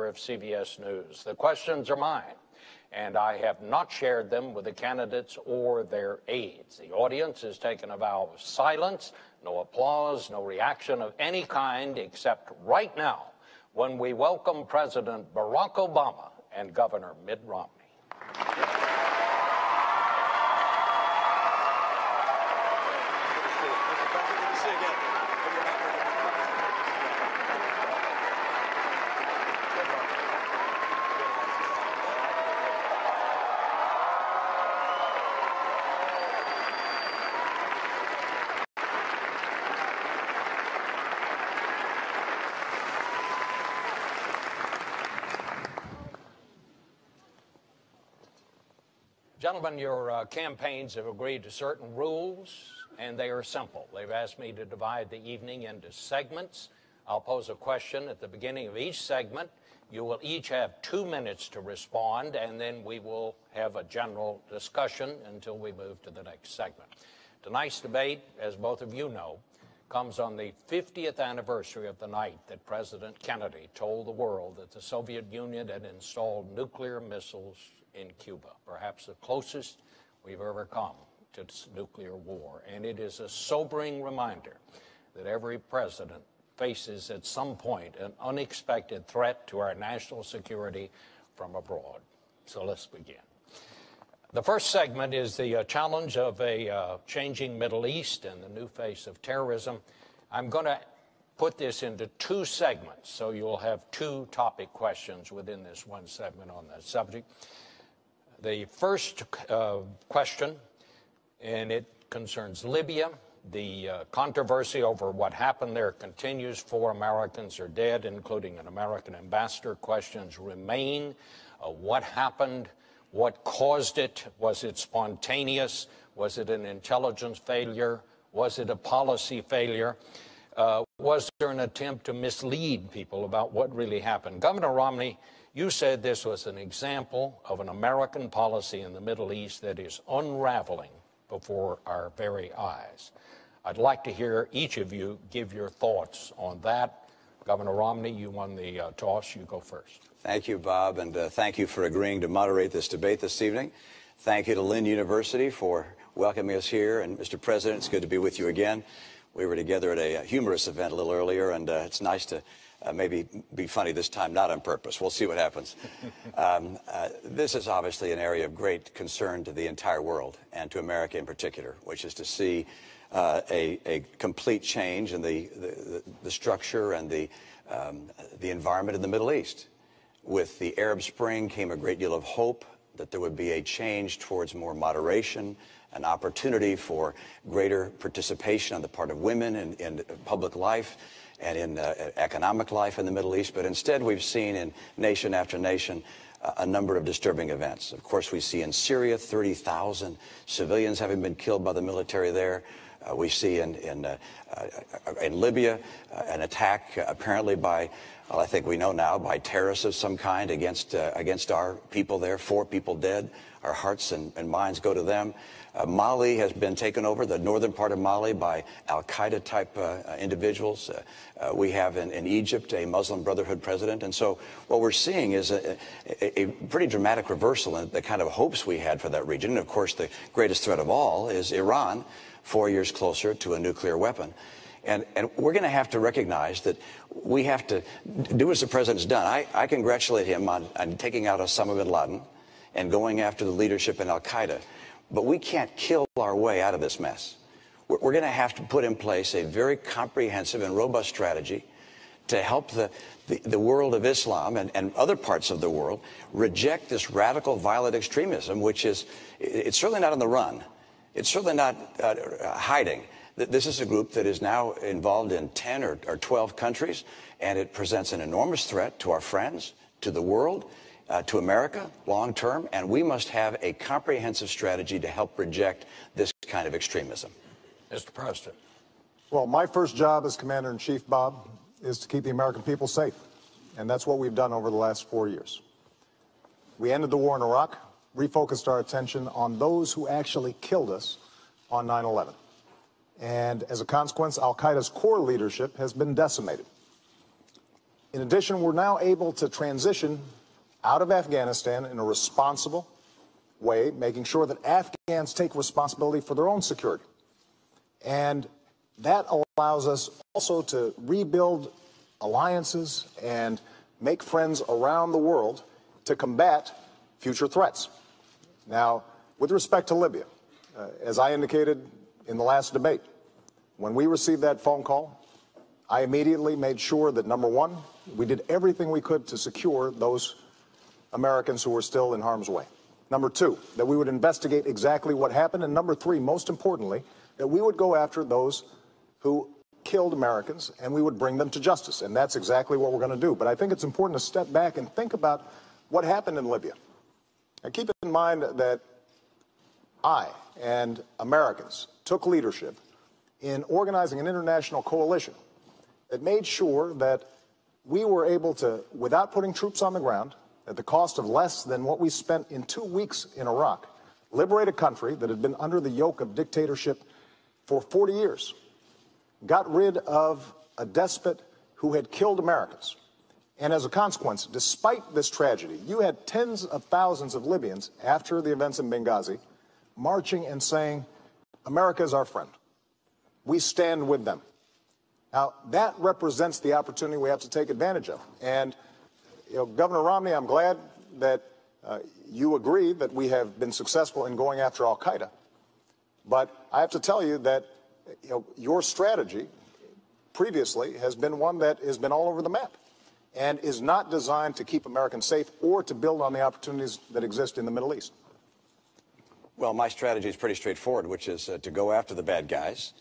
of CBS News. The questions are mine, and I have not shared them with the candidates or their aides. The audience has taken a vow of silence, no applause, no reaction of any kind, except right now, when we welcome President Barack Obama and Governor Mitt Romney. Gentlemen, your campaigns have agreed to certain rules, and they are simple. They've asked me to divide the evening into segments. I'll pose a question at the beginning of each segment. You will each have 2 minutes to respond, and then we will have a general discussion until we move to the next segment. Tonight's debate, as both of you know, comes on the 50th anniversary of the night that President Kennedy told the world that the Soviet Union had installed nuclear missiles in Cuba, perhaps the closest we've ever come to nuclear war. And it is a sobering reminder that every president faces at some point an unexpected threat to our national security from abroad. So let's begin. The first segment is the challenge of a changing Middle East and the new face of terrorism. I'm going to put this into 2 segments, so you'll have 2 topic questions within this one segment on that subject. The first question, and it concerns Libya. The controversy over what happened there continues. 4 Americans are dead, including an American ambassador. Questions remain. What happened? What caused it? Was it spontaneous? Was it an intelligence failure? Was it a policy failure? Was there an attempt to mislead people about what really happened? Governor Romney, you said this was an example of an American policy in the Middle East that is unraveling before our very eyes. I'd like to hear each of you give your thoughts on that. Governor Romney, you won the toss. You go first. Thank you, Bob, and thank you for agreeing to moderate this debate this evening. Thank you to Lynn University for welcoming us here. And Mr. President, it's good to be with you again. We were together at a humorous event a little earlier, and it's nice to maybe be funny this time, not on purpose. We'll see what happens. This is obviously an area of great concern to the entire world and to America in particular, which is to see a complete change in the structure and the environment in the Middle East. With the Arab Spring came a great deal of hope that there would be a change towards more moderation, an opportunity for greater participation on the part of women in public life and in economic life in the Middle East. But instead, we've seen in nation after nation a number of disturbing events. Of course, we see in Syria 30,000 civilians having been killed by the military there. We see in Libya an attack apparently by, well, I think we know now, by terrorists of some kind against our people there. 4 people dead. Our hearts and minds go to them. Mali has been taken over, the northern part of Mali, by al-Qaeda-type individuals. We have in Egypt a Muslim Brotherhood president. And so what we're seeing is a pretty dramatic reversal in the kind of hopes we had for that region. And, of course, the greatest threat of all is Iran, 4 years closer to a nuclear weapon. And we're going to have to recognize that we have to do as the president's done. I congratulate him on taking out Osama bin Laden and going after the leadership in al-Qaeda. But we can't kill our way out of this mess. We're going to have to put in place a very comprehensive and robust strategy to help the world of Islam and other parts of the world reject this radical violent extremism, which is, it's certainly not on the run. It's certainly not hiding. This is a group that is now involved in 10 or 12 countries, and it presents an enormous threat to our friends, to the world, to America long term, and we must have a comprehensive strategy to help reject this kind of extremism. Mr. President. Well, my first job as Commander-in-Chief, Bob, is to keep the American people safe, and that's what we've done over the last 4 years. We ended the war in Iraq, refocused our attention on those who actually killed us on 9/11. And as a consequence, al-Qaeda's core leadership has been decimated. In addition, we're now able to transition out of Afghanistan in a responsible way, making sure that Afghans take responsibility for their own security. And that allows us also to rebuild alliances and make friends around the world to combat future threats. Now, with respect to Libya, as I indicated in the last debate, when we received that phone call, I immediately made sure that, number one, we did everything we could to secure those Americans who were still in harm's way. Number two, that we would investigate exactly what happened. And number three, most importantly, that we would go after those who killed Americans and we would bring them to justice. And that's exactly what we're going to do. But I think it's important to step back and think about what happened in Libya. And keep in mind that I and Americans took leadership in organizing an international coalition that made sure that we were able to, without putting troops on the ground, at the cost of less than what we spent in 2 weeks in Iraq, liberate a country that had been under the yoke of dictatorship for 40 years, got rid of a despot who had killed Americans. And as a consequence, despite this tragedy, you had tens of thousands of Libyans after the events in Benghazi marching and saying, America is our friend. We stand with them. Now, that represents the opportunity we have to take advantage of. And Governor Romney, I'm glad that you agree that we have been successful in going after al-Qaeda. But I have to tell you that your strategy previously has been one that has been all over the map and is not designed to keep Americans safe or to build on the opportunities that exist in the Middle East. Well, my strategy is pretty straightforward, which is to go after the bad guys,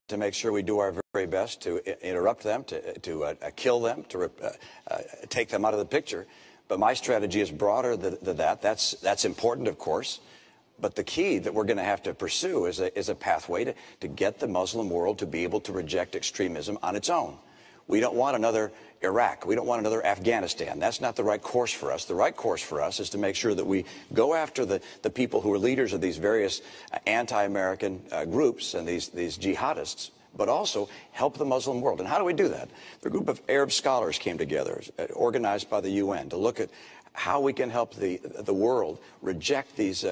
to make sure we do our very best to interrupt them, to kill them, to take them out of the picture. But my strategy is broader than that. That's important, of course. But the key that we're going to have to pursue is a pathway to get the Muslim world to be able to reject extremism on its own. We don't want another Iraq. We don't want another Afghanistan. That's not the right course for us. The right course for us is to make sure that we go after the people who are leaders of these various anti-American groups and these jihadists, but also help the Muslim world. And how do we do that? The group of Arab scholars came together, organized by the UN, to look at how we can help the world reject these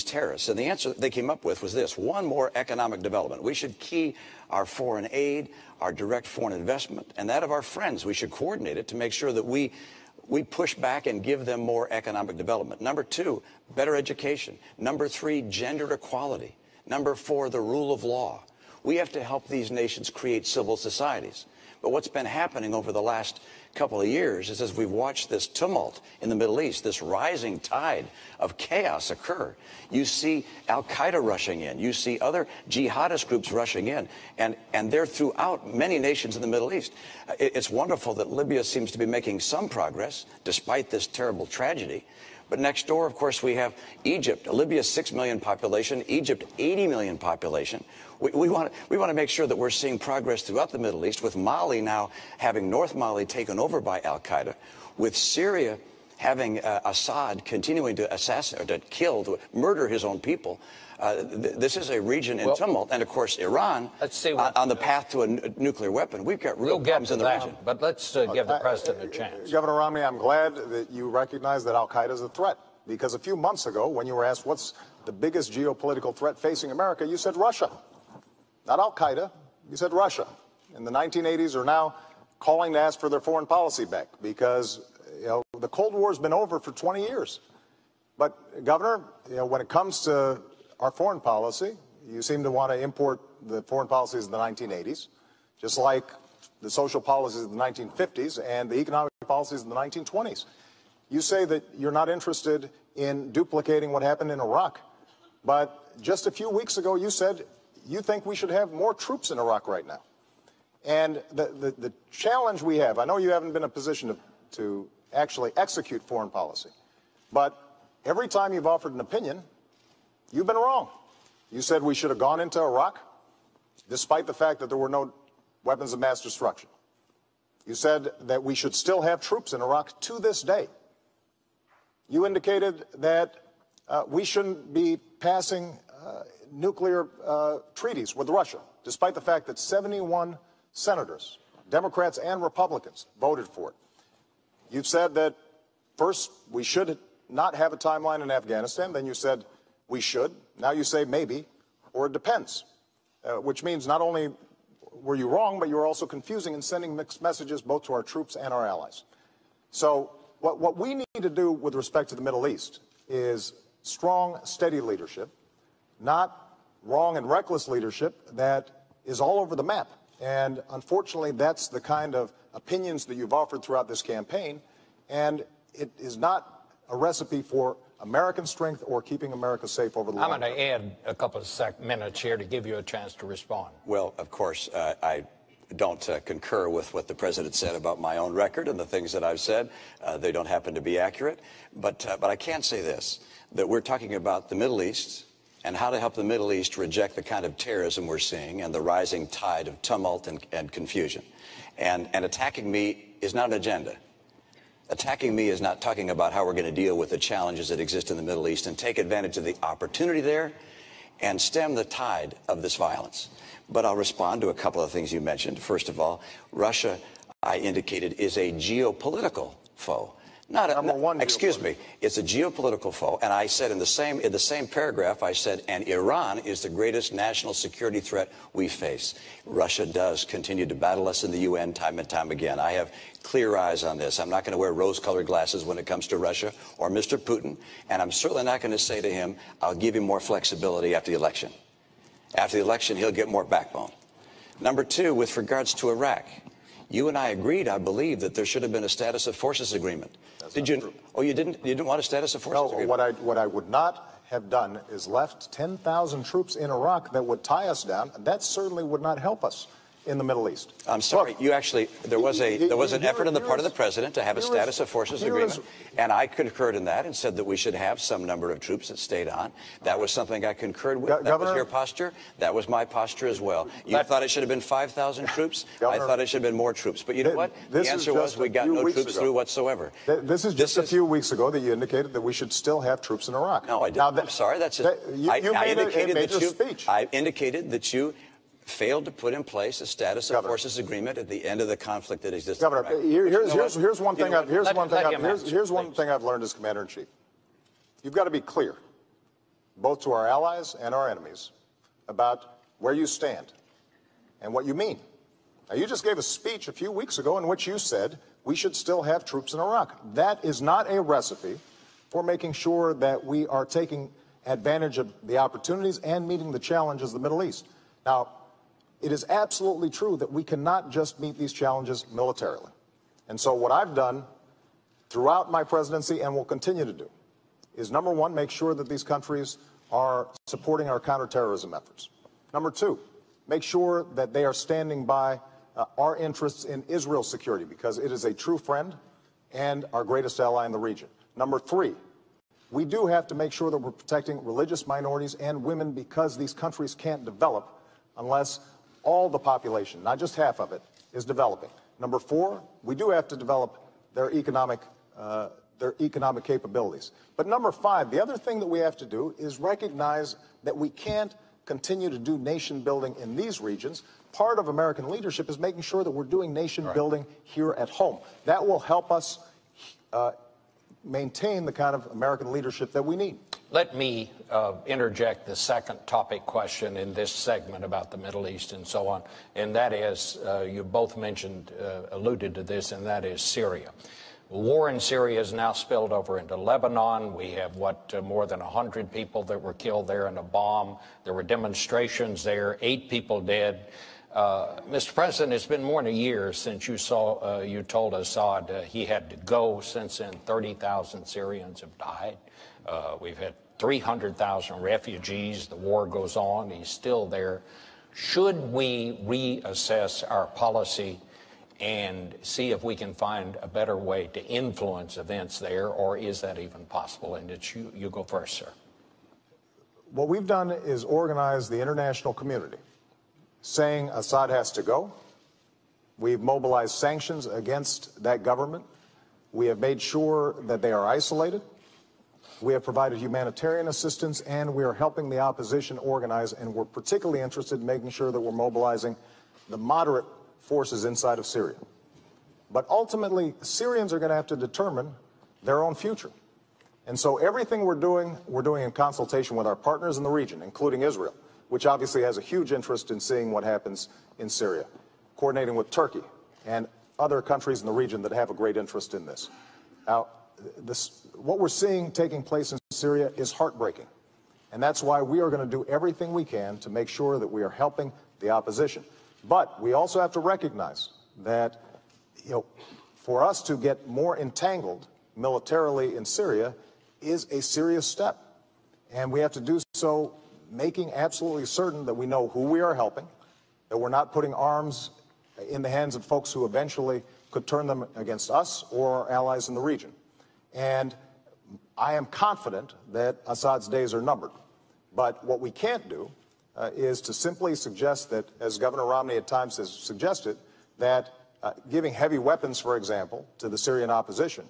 terrorists. And the answer that they came up with was this: one, more economic development. We should key our foreign aid, our direct foreign investment, and that of our friends. We should coordinate it to make sure that we push back and give them more economic development. Number two, better education. Number three, gender equality. Number four, the rule of law. We have to help these nations create civil societies. But what's been happening over the last couple of years is, as we've watched this tumult in the Middle East, this rising tide of chaos occur, you see al-Qaeda rushing in, you see other jihadist groups rushing in, and they're throughout many nations in the Middle East. It's wonderful that Libya seems to be making some progress despite this terrible tragedy. But next door, of course, we have Egypt. Libya, 6 million population. Egypt, 80 million population. We want to make sure that we're seeing progress throughout the Middle East, with Mali now having North Mali taken over by al-Qaeda, with Syria having Assad continuing to assassinate, or to kill, to murder his own people. This is a region in tumult. And, of course, Iran, on the path to a nuclear weapon. We've got real problems in the region. But let's give the president a chance. Governor Romney, I'm glad that you recognize that al-Qaeda is a threat. Because a few months ago, when you were asked what's the biggest geopolitical threat facing America, you said Russia. Not al-Qaeda. You said Russia. In the 1980s are now calling to ask for their foreign policy back because the Cold War has been over for 20 years. But, Governor, when it comes to our foreign policy, you seem to want to import the foreign policies of the 1980s, just like the social policies of the 1950s and the economic policies of the 1920s. You say that you're not interested in duplicating what happened in Iraq, but just a few weeks ago you said you think we should have more troops in Iraq right now. And the challenge we have, I know you haven't been in a position to actually execute foreign policy, but every time you've offered an opinion, you've been wrong. You said we should have gone into Iraq, despite the fact that there were no weapons of mass destruction. You said that we should still have troops in Iraq to this day. You indicated that we shouldn't be passing nuclear treaties with Russia, despite the fact that 71 senators, Democrats and Republicans, voted for it. you've said that first we should not have a timeline in Afghanistan. Then you said we should. Now you say maybe, or it depends, which means not only were you wrong, but you were also confusing and sending mixed messages both to our troops and our allies. So what we need to do with respect to the Middle East is strong, steady leadership, not wrong and reckless leadership that is all over the map. And unfortunately, that's the kind of opinions that you've offered throughout this campaign, and it is not a recipe for American strength or keeping America safe over the long term. I'm going to add a couple of minutes here to give you a chance to respond. Well, of course, I don't concur with what the president said about my own record and the things that I've said. They don't happen to be accurate. But I can say this, that we're talking about the Middle East and how to help the Middle East reject the kind of terrorism we're seeing and the rising tide of tumult and confusion. And attacking me is not an agenda. Attacking me is not talking about how we're going to deal with the challenges that exist in the Middle East and take advantage of the opportunity there and stem the tide of this violence. But I'll respond to a couple of things you mentioned. First of all, Russia, I indicated, is a geopolitical foe. Excuse me, it's a geopolitical foe. And I said in the same paragraph, I said, and Iran is the greatest national security threat we face. Russia does continue to battle us in the UN time and time again. I have clear eyes on this. I'm not going to wear rose-colored glasses when it comes to Russia or Mr. Putin. And I'm certainly not going to say to him, I'll give him more flexibility after the election. After the election, he'll get more backbone. Number two, with regards to Iraq, you and I agreed, I believe, that there should have been a status of forces agreement. Did you? Oh, you didn't? You didn't want a status of forces agreement? No, what I would not have done is left 10,000 troops in Iraq that would tie us down. That certainly would not help us in the Middle East. I'm sorry. Look, you actually, there was an effort on the part of the president to have a status of forces agreement, and I concurred in that and said that we should have some number of troops that stayed on. That was something I concurred with. That was your posture. That was my posture as well. You thought it should have been 5,000 troops. Governor, I thought it should have been more troops. But you know what? The answer was we got no troops through whatsoever. This is just a few weeks ago that you indicated that we should still have troops in Iraq. No, I didn't. I'm sorry. That's it. You made a major speech. I indicated that you failed to put in place a status of forces agreement at the end of the conflict that exists. Governor, here's one thing I've learned as Commander-in-Chief. You've got to be clear, both to our allies and our enemies, about where you stand and what you mean. Now, you just gave a speech a few weeks ago in which you said we should still have troops in Iraq. That is not a recipe for making sure that we are taking advantage of the opportunities and meeting the challenges of the Middle East. Now, it is absolutely true that we cannot just meet these challenges militarily. And so what I've done throughout my presidency and will continue to do is, number one, make sure that these countries are supporting our counterterrorism efforts. Number two, make sure that they are standing by our interests in Israel's security, because it is a true friend and our greatest ally in the region. Number three, we do have to make sure that we're protecting religious minorities and women, because these countries can't develop unless all the population, not just half of it, is developing. Number four, we do have to develop their economic capabilities. But number five, the other thing that we have to do is recognize that we can't continue to do nation building in these regions. Part of American leadership is making sure that we're doing nation building here at home. That will help us maintain the kind of American leadership that we need. Let me interject the second topic question in this segment about the Middle East and so on, and that is, you both mentioned, alluded to this, and that is Syria. The war in Syria has now spilled over into Lebanon. We have, more than 100 people that were killed there in a bomb. There were demonstrations there, 8 people dead. Mr. President, it's been more than a year since you told Assad he had to go. Since then, 30,000 Syrians have died. We've had 300,000 refugees. The war goes on. He's still there. Should we reassess our policy and see if we can find a better way to influence events there, or is that even possible? And you go first, sir. What we've done is organize the international community, saying Assad has to go. We've mobilized sanctions against that government. We have made sure that they are isolated. We have provided humanitarian assistance, and we are helping the opposition organize, and we're particularly interested in making sure that we're mobilizing the moderate forces inside of Syria. But ultimately, Syrians are going to have to determine their own future. And so everything we're doing in consultation with our partners in the region, including Israel, which obviously has a huge interest in seeing what happens in Syria, coordinating with Turkey and other countries in the region that have a great interest in this. Now, what we're seeing taking place in Syria is heartbreaking. And that's why we are going to do everything we can to make sure that we are helping the opposition. But we also have to recognize that, for us to get more entangled militarily in Syria is a serious step. And we have to do so making absolutely certain that we know who we are helping, that we're not putting arms in the hands of folks who eventually could turn them against us or our allies in the region. And I am confident that Assad's days are numbered. But what we can't do is to simply suggest that, as Governor Romney at times has suggested, that giving heavy weapons, for example, to the Syrian opposition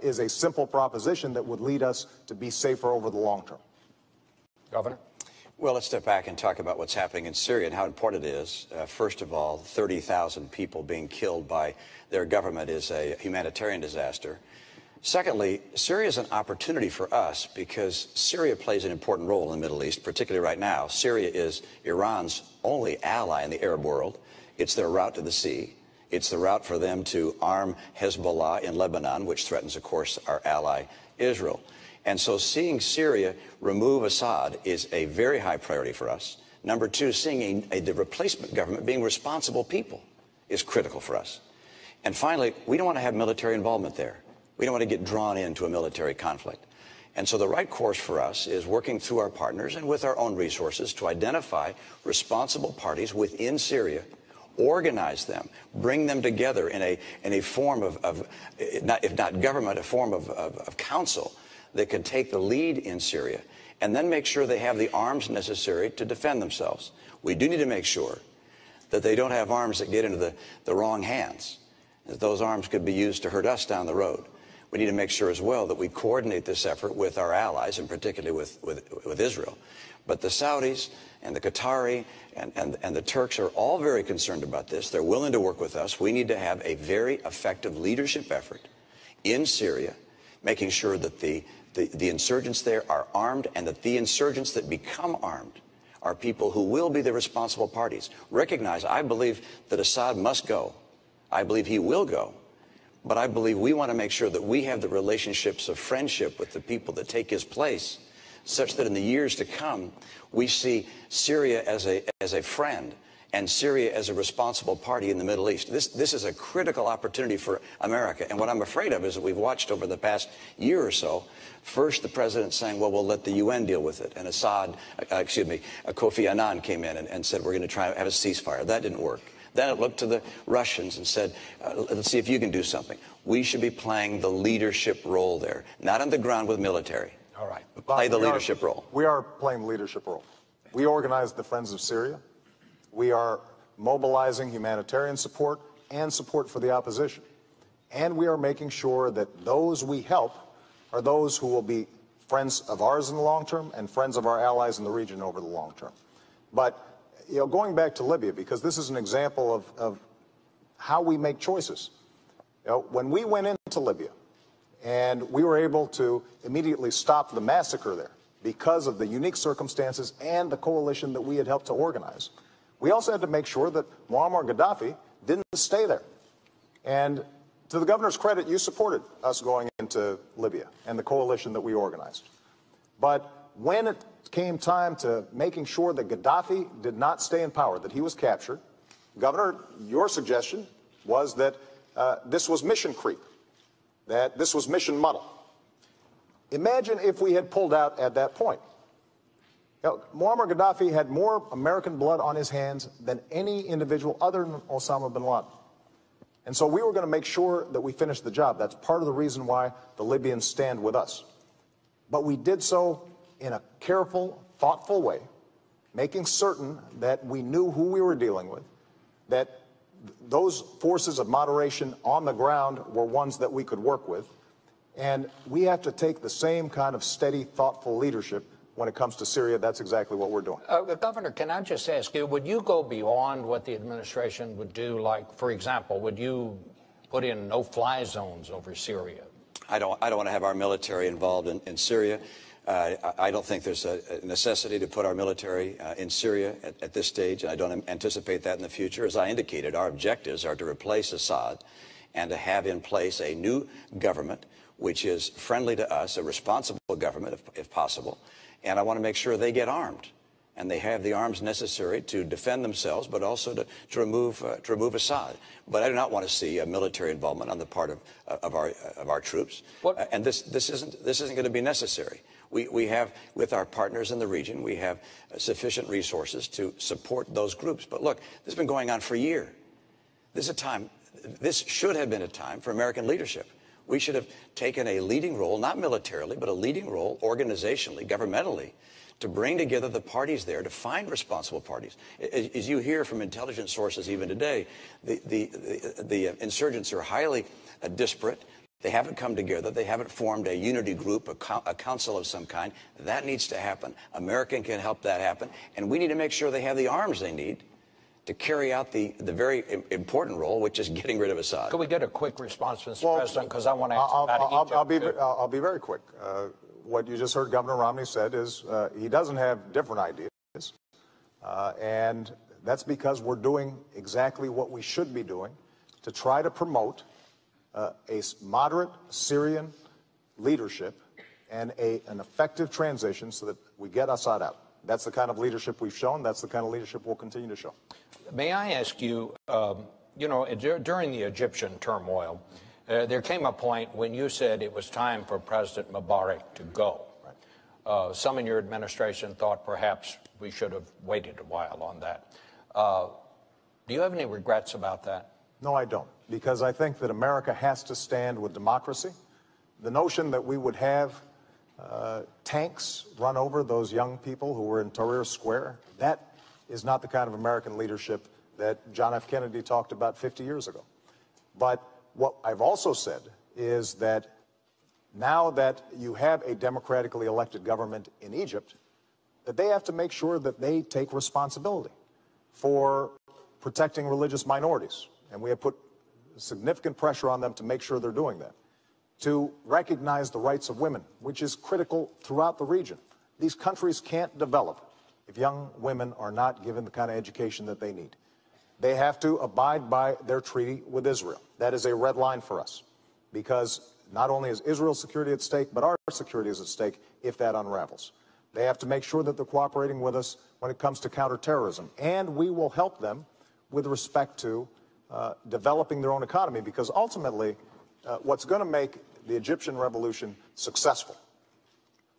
is a simple proposition that would lead us to be safer over the long term. Governor? Well, let's step back and talk about what's happening in Syria and how important it is. First of all, 30,000 people being killed by their government is a humanitarian disaster. Secondly, Syria is an opportunity for us because Syria plays an important role in the Middle East, particularly right now. Syria is Iran's only ally in the Arab world. It's their route to the sea. It's the route for them to arm Hezbollah in Lebanon, which threatens, of course, our ally Israel. And so seeing Syria remove Assad is a very high priority for us. Number two, seeing the replacement government being responsible people is critical for us. And finally, we don't want to have military involvement there. We don't want to get drawn into a military conflict. And so the right course for us is working through our partners and with our own resources to identify responsible parties within Syria, organize them, bring them together in a form of if not government, a form of council that can take the lead in Syria, and then make sure they have the arms necessary to defend themselves. We do need to make sure that they don't have arms that get into the wrong hands, that those arms could be used to hurt us down the road. We need to make sure as well that we coordinate this effort with our allies, and particularly with Israel. But the Saudis and the Qatari and the Turks are all very concerned about this. They're willing to work with us. We need to have a very effective leadership effort in Syria, making sure that the insurgents there are armed, and that the insurgents that become armed are people who will be the responsible parties. Recognize, I believe that Assad must go. I believe he will go. But I believe we want to make sure that we have the relationships of friendship with the people that take his place, such that in the years to come, we see Syria as a friend and Syria as a responsible party in the Middle East. This is a critical opportunity for America. And what I'm afraid of is that we've watched over the past year or so, first the president saying, well, we'll let the UN deal with it. And Kofi Annan came in and said, we're going to try to have a ceasefire. That didn't work. Then it looked to the Russians and said, let's see if you can do something. We should be playing the leadership role there, not on the ground with military. All right. But play the leadership role. We are playing the leadership role. We organized the Friends of Syria. We are mobilizing humanitarian support and support for the opposition. And we are making sure that those we help are those who will be friends of ours in the long term and friends of our allies in the region over the long term. But going back to Libya, because this is an example of how we make choices. When we went into Libya and we were able to immediately stop the massacre there because of the unique circumstances and the coalition that we had helped to organize, we also had to make sure that Muammar Gaddafi didn't stay there. And to the governor's credit, you supported us going into Libya and the coalition that we organized. But when it came time to making sure that Gaddafi did not stay in power, that he was captured, Governor, your suggestion was that this was mission creep, that this was mission muddle. Imagine if we had pulled out at that point. Muammar Gaddafi had more American blood on his hands than any individual other than Osama bin Laden. And so we were going to make sure that we finished the job. That's part of the reason why the Libyans stand with us. But we did so in a careful, thoughtful way, making certain that we knew who we were dealing with, that those forces of moderation on the ground were ones that we could work with. And we have to take the same kind of steady, thoughtful leadership when it comes to Syria. That's exactly what we're doing. Governor, can I just ask you, would you go beyond what the administration would do? Like, for example, would you put in no-fly zones over Syria? I don't want to have our military involved in Syria. I don't think there's a necessity to put our military in Syria at this stage, and I don't anticipate that in the future. As I indicated, our objectives are to replace Assad and to have in place a new government which is friendly to us, a responsible government if possible. And I want to make sure they get armed and they have the arms necessary to defend themselves, but also to remove Assad. But I do not want to see a military involvement on the part of our troops. And this isn't going to be necessary. We have, with our partners in the region, we have sufficient resources to support those groups. But look, this has been going on for a year. This should have been a time for American leadership. We should have taken a leading role, not militarily, but a leading role organizationally, governmentally, to bring together the parties there, to find responsible parties. As you hear from intelligence sources even today, the insurgents are highly disparate. They haven't come together. They haven't formed a unity group, a council of some kind. That needs to happen. America can help that happen. And we need to make sure they have the arms they need to carry out the very important role, which is getting rid of Assad. Could we get a quick response, Mr. President? Because I want to ask about Egypt. I'll be very quick. What you just heard Governor Romney said is he doesn't have different ideas. And that's because we're doing exactly what we should be doing to try to promote a moderate Syrian leadership and an effective transition so that we get Assad out. That's the kind of leadership we've shown. That's the kind of leadership we'll continue to show. May I ask you, during the Egyptian turmoil, there came a point when you said it was time for President Mubarak to go. Right. Some in your administration thought perhaps we should have waited a while on that. Do you have any regrets about that? No, I don't, because I think that America has to stand with democracy. The notion that we would have tanks run over those young people who were in Tahrir Square, that is not the kind of American leadership that John F. Kennedy talked about 50 years ago. But what I've also said is that now that you have a democratically elected government in Egypt, that they have to make sure that they take responsibility for protecting religious minorities. And we have put significant pressure on them to make sure they're doing that. To recognize the rights of women, which is critical throughout the region. These countries can't develop if young women are not given the kind of education that they need. They have to abide by their treaty with Israel. That is a red line for us, because not only is Israel's security at stake, but our security is at stake if that unravels. They have to make sure that they're cooperating with us when it comes to counterterrorism, and we will help them with respect to developing their own economy, because ultimately what's going to make the Egyptian revolution successful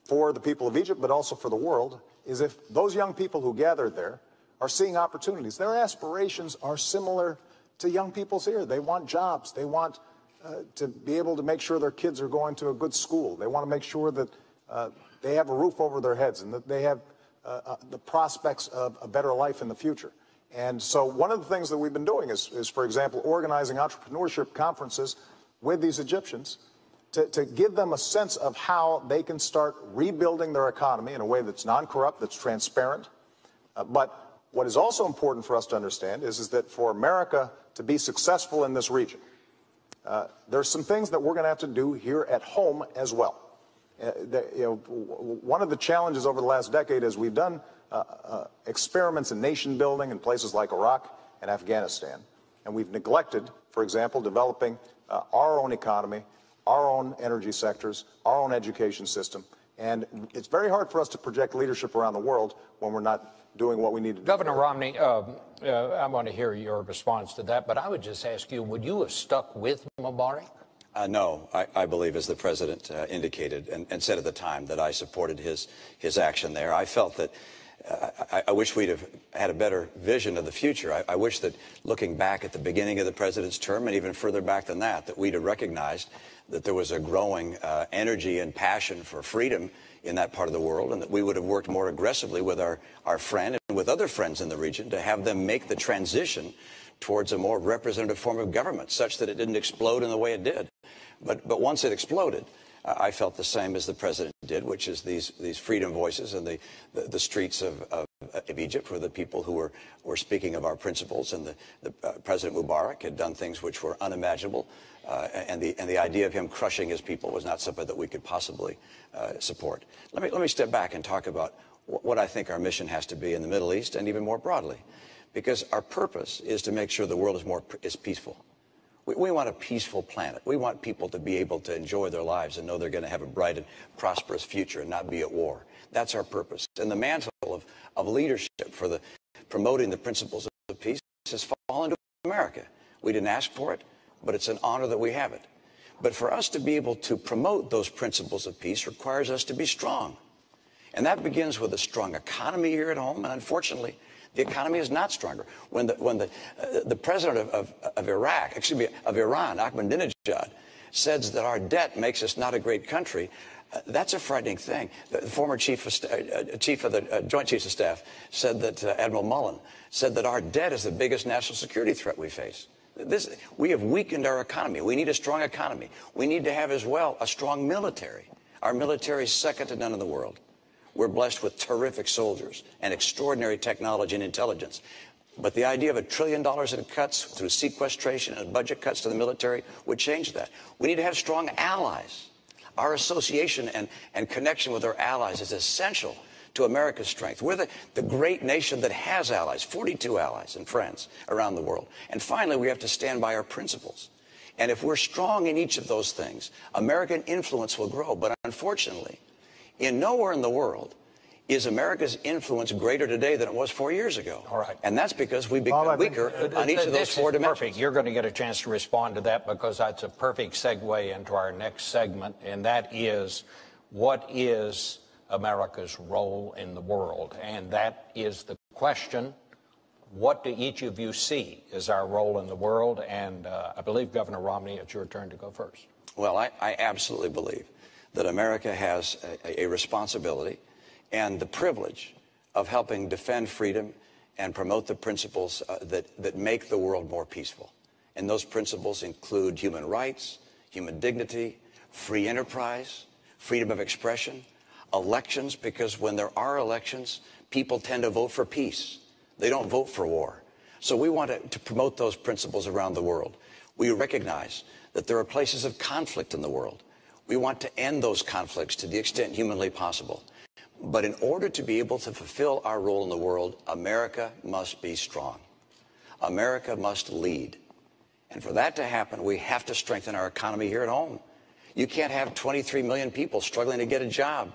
for the people of Egypt, but also for the world, is if those young people who gathered there are seeing opportunities. Their aspirations are similar to young people's here. They want jobs. They want to be able to make sure their kids are going to a good school. They want to make sure that they have a roof over their heads and that they have the prospects of a better life in the future. And so one of the things that we've been doing is, for example, organizing entrepreneurship conferences with these Egyptians to give them a sense of how they can start rebuilding their economy in a way that's non-corrupt, that's transparent. But what is also important for us to understand is that for America to be successful in this region, there's some things that we're going to have to do here at home as well. One of the challenges over the last decade is we've done experiments in nation building in places like Iraq and Afghanistan, and we've neglected, for example, developing our own economy, our own energy sectors, our own education system. And it's very hard for us to project leadership around the world when we're not doing what we need to do. Governor Romney, I want to hear your response to that, but I would just ask you, would you have stuck with Mubarak? No, I believe, as the president indicated and said at the time, that I supported his action there. I felt that I wish we'd have had a better vision of the future. I wish that looking back at the beginning of the president's term and even further back than that we'd have recognized that there was a growing energy and passion for freedom in that part of the world, and that we would have worked more aggressively with our friend and with other friends in the region to have them make the transition towards a more representative form of government, such that it didn't explode in the way it did. But once it exploded, I felt the same as the president did, which is these freedom voices and the streets of Egypt were the people who were speaking of our principles, and President Mubarak had done things which were unimaginable, and the idea of him crushing his people was not something that we could possibly support. Let me step back and talk about what I think our mission has to be in the Middle East and even more broadly, because our purpose is to make sure the world is peaceful. We want a peaceful planet. We want people to be able to enjoy their lives and know they're going to have a bright and prosperous future and not be at war. That's our purpose. And the mantle of leadership for promoting the principles of peace has fallen to America. We didn't ask for it, but it's an honor that we have it. But for us to be able to promote those principles of peace requires us to be strong. And that begins with a strong economy here at home. And unfortunately, the economy is not stronger. When the president of Iran, Ahmadinejad, says that our debt makes us not a great country, that's a frightening thing. The former chief of the Joint Chiefs of Staff said that, Admiral Mullen, said that our debt is the biggest national security threat we face. We have weakened our economy. We need a strong economy. We need to have as well a strong military. Our military is second to none in the world. We're blessed with terrific soldiers and extraordinary technology and intelligence. But the idea of $1 trillion in cuts through sequestration and budget cuts to the military would change that. We need to have strong allies. Our association and connection with our allies is essential to America's strength. We're the great nation that has allies, 42 allies and friends around the world. And finally, we have to stand by our principles. And if we're strong in each of those things, American influence will grow. But unfortunately, nowhere in the world is America's influence greater today than it was 4 years ago. All right. And that's because we've become weaker on each of those four dimensions. Perfect. You're going to get a chance to respond to that, because that's a perfect segue into our next segment, and that is, what is America's role in the world? And that is the question. What do each of you see as our role in the world? And I believe, Governor Romney, it's your turn to go first. Well, I absolutely believe that America has a responsibility and the privilege of helping defend freedom and promote the principles that make the world more peaceful. And those principles include human rights, human dignity, free enterprise, freedom of expression, elections, because when there are elections, people tend to vote for peace. They don't vote for war. So we want to promote those principles around the world. We recognize that there are places of conflict in the world. We want to end those conflicts to the extent humanly possible. But in order to be able to fulfill our role in the world, America must be strong. America must lead. And for that to happen, we have to strengthen our economy here at home. You can't have 23 million people struggling to get a job.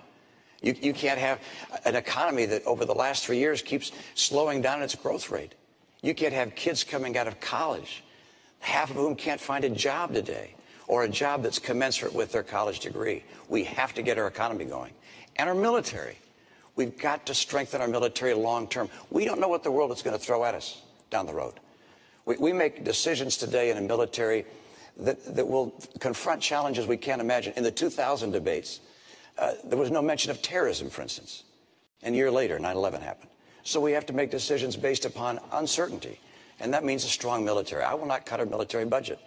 You can't have an economy that over the last 3 years keeps slowing down its growth rate. You can't have kids coming out of college, half of whom can't find a job today, or a job that's commensurate with their college degree. We have to get our economy going. And our military. We've got to strengthen our military long term. We don't know what the world is going to throw at us down the road. We make decisions today in a military that will confront challenges we can't imagine. In the 2000 debates, there was no mention of terrorism, for instance. And a year later, 9/11 happened. So we have to make decisions based upon uncertainty. And that means a strong military. I will not cut our military budget.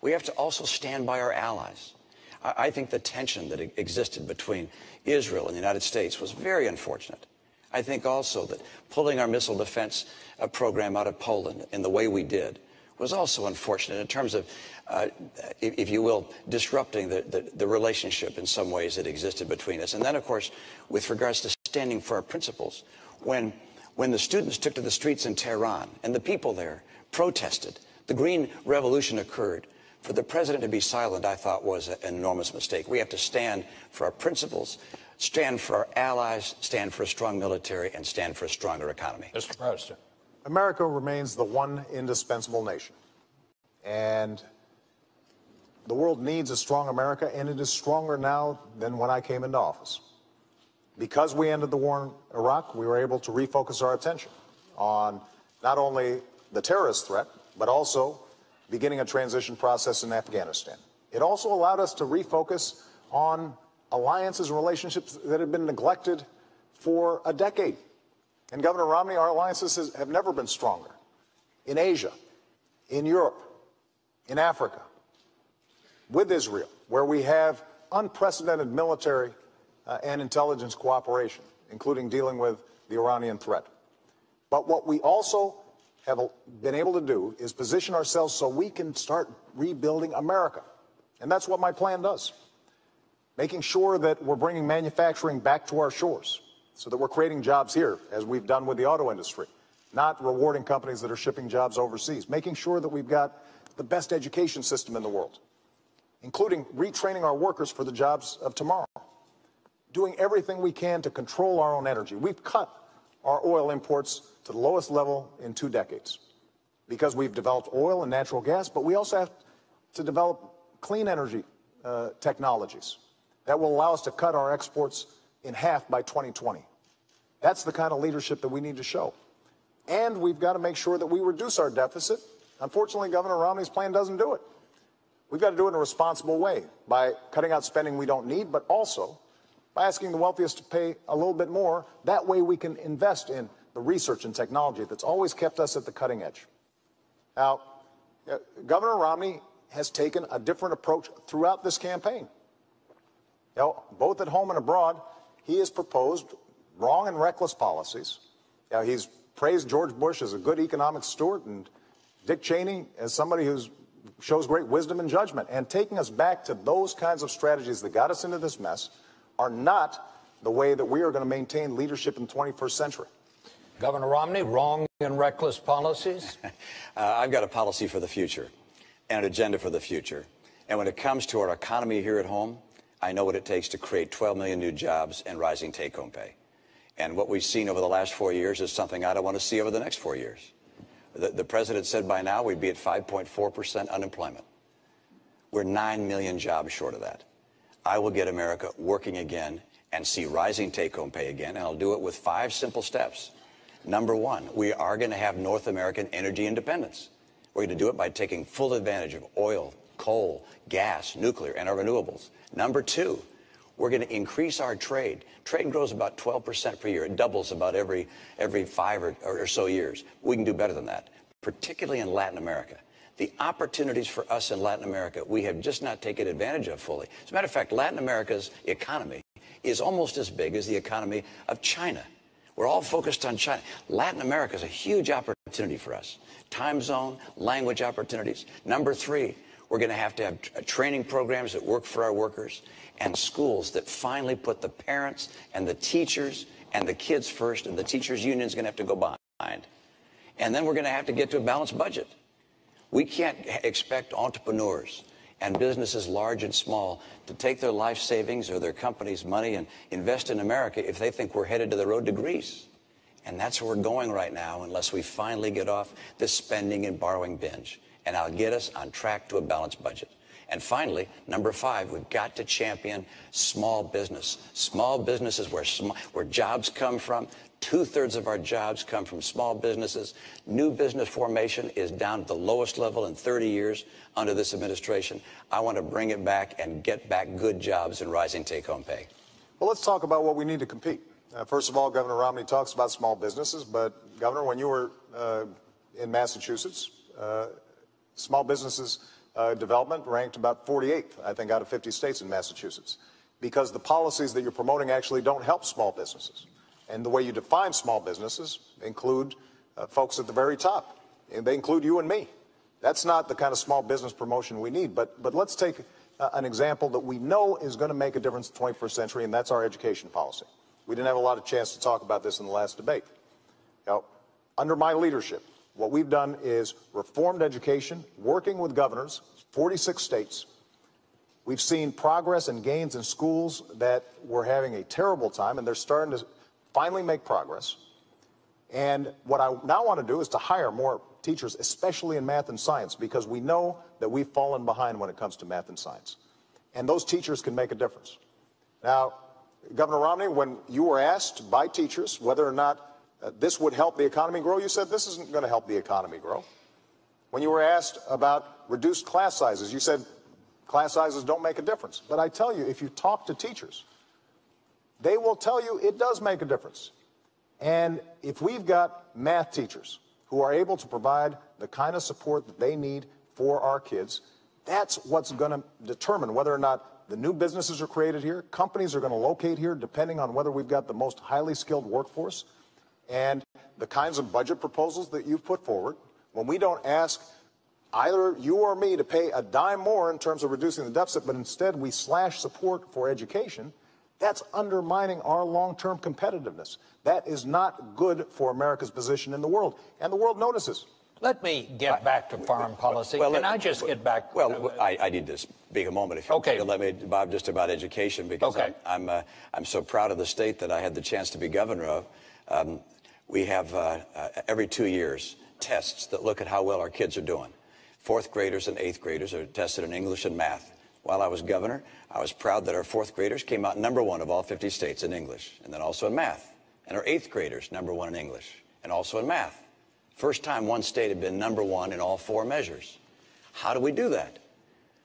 We have to also stand by our allies. I think the tension that existed between Israel and the United States was very unfortunate. I think also that pulling our missile defense program out of Poland in the way we did was also unfortunate in terms of, if you will, disrupting the relationship in some ways that existed between us. And then, of course, with regards to standing for our principles, when the students took to the streets in Tehran and the people there protested, the Green Revolution occurred. For the president to be silent, I thought, was an enormous mistake. We have to stand for our principles, stand for our allies, stand for a strong military, and stand for a stronger economy. Mr. President. America remains the one indispensable nation. And the world needs a strong America, and it is stronger now than when I came into office. Because we ended the war in Iraq, we were able to refocus our attention on not only the terrorist threat, but also beginning a transition process in Afghanistan. It also allowed us to refocus on alliances and relationships that had been neglected for a decade. And Governor Romney, our alliances have never been stronger. In Asia, in Europe, in Africa, with Israel, where we have unprecedented military and intelligence cooperation, including dealing with the Iranian threat. But what we also have been able to do is position ourselves so we can start rebuilding America. And that's what my plan does. Making sure that we're bringing manufacturing back to our shores so that we're creating jobs here, as we've done with the auto industry, not rewarding companies that are shipping jobs overseas. Making sure that we've got the best education system in the world, including retraining our workers for the jobs of tomorrow. Doing everything we can to control our own energy. We've cut our oil imports to the lowest level in 2 decades because we've developed oil and natural gas, but we also have to develop clean energy technologies that will allow us to cut our exports in half by 2020. That's the kind of leadership that we need to show. And we've got to make sure that we reduce our deficit. Unfortunately, Governor Romney's plan doesn't do it. We've got to do it in a responsible way by cutting out spending we don't need, but also by asking the wealthiest to pay a little bit more. That way we can invest in the research and technology that's always kept us at the cutting edge. Now, Governor Romney has taken a different approach throughout this campaign. You know, both at home and abroad, he has proposed wrong and reckless policies. Now, he's praised George Bush as a good economic steward and Dick Cheney as somebody who shows great wisdom and judgment. And taking us back to those kinds of strategies that got us into this mess are not the way that we are going to maintain leadership in the 21st century. Governor Romney, wrong and reckless policies? I've got a policy for the future and an agenda for the future. And when it comes to our economy here at home, I know what it takes to create 12 million new jobs and rising take-home pay. And what we've seen over the last 4 years is something I don't want to see over the next 4 years. The president said by now we'd be at 5.4% unemployment. We're 9 million jobs short of that. I will get America working again and see rising take-home pay again, and I'll do it with 5 simple steps. Number 1, we are going to have North American energy independence. We're going to do it by taking full advantage of oil, coal, gas, nuclear, and our renewables. Number 2, we're going to increase our trade. Trade grows about 12% per year. It doubles about every 5 or so years. We can do better than that, particularly in Latin America. The opportunities for us in Latin America, we have just not taken advantage of fully. As a matter of fact, Latin America's economy is almost as big as the economy of China. We're all focused on China. Latin America is a huge opportunity for us. Time zone, language opportunities. Number 3, we're going to have training programs that work for our workers and schools that finally put the parents and the teachers and the kids first, and the teachers' union is going to have to go behind. And then we're going to have to get to a balanced budget. We can't expect entrepreneurs and businesses large and small to take their life savings or their company's money and invest in America if they think we're headed to the road to Greece. And that's where we're going right now unless we finally get off this spending and borrowing binge. And I'll get us on track to a balanced budget. And finally, number 5, we've got to champion small business. Small business is where jobs come from. 2/3 of our jobs come from small businesses. New business formation is down at the lowest level in 30 years under this administration. I want to bring it back and get back good jobs and rising take-home pay. Well, let's talk about what we need to compete. First of all, Governor Romney talks about small businesses, but Governor, when you were in Massachusetts, small businesses development ranked about 48th, I think, out of 50 states in Massachusetts, because the policies that you're promoting actually don't help small businesses. And the way you define small businesses include folks at the very top. And they include you and me. That's not the kind of small business promotion we need. But let's take an example that we know is going to make a difference in the 21st century, and that's our education policy. We didn't have a lot of chance to talk about this in the last debate. Now, under my leadership, what we've done is reformed education, working with governors, 46 states. We've seen progress and gains in schools that were having a terrible time, and they're starting to finally make progress. And what I now want to do is to hire more teachers, especially in math and science, because we know that we've fallen behind when it comes to math and science. And those teachers can make a difference. Now, Governor Romney, when you were asked by teachers whether or not this would help the economy grow, you said this isn't going to help the economy grow. When you were asked about reduced class sizes, you said class sizes don't make a difference. But I tell you, if you talk to teachers, they will tell you it does make a difference. And if we've got math teachers who are able to provide the kind of support that they need for our kids, that's what's going to determine whether or not the new businesses are created here, companies are going to locate here depending on whether we've got the most highly skilled workforce, And the kinds of budget proposals that you've put forward, when we don't ask either you or me to pay a dime more in terms of reducing the deficit, but instead we slash support for education, that's undermining our long-term competitiveness. That is not good for America's position in the world, and the world notices. Let me get back to foreign policy. Can I just get back? Well, I need to speak a moment, if you okay. let me, Bob, just about education, because okay. I'm so proud of the state that I had the chance to be governor of. We have every 2 years tests that look at how well our kids are doing. Fourth graders and eighth graders are tested in English and math. While I was governor, I was proud that our fourth graders came out #1 of all 50 states in English, and then also in math. And our eighth graders, #1 in English, and also in math. First time one state had been #1 in all 4 measures. How do we do that?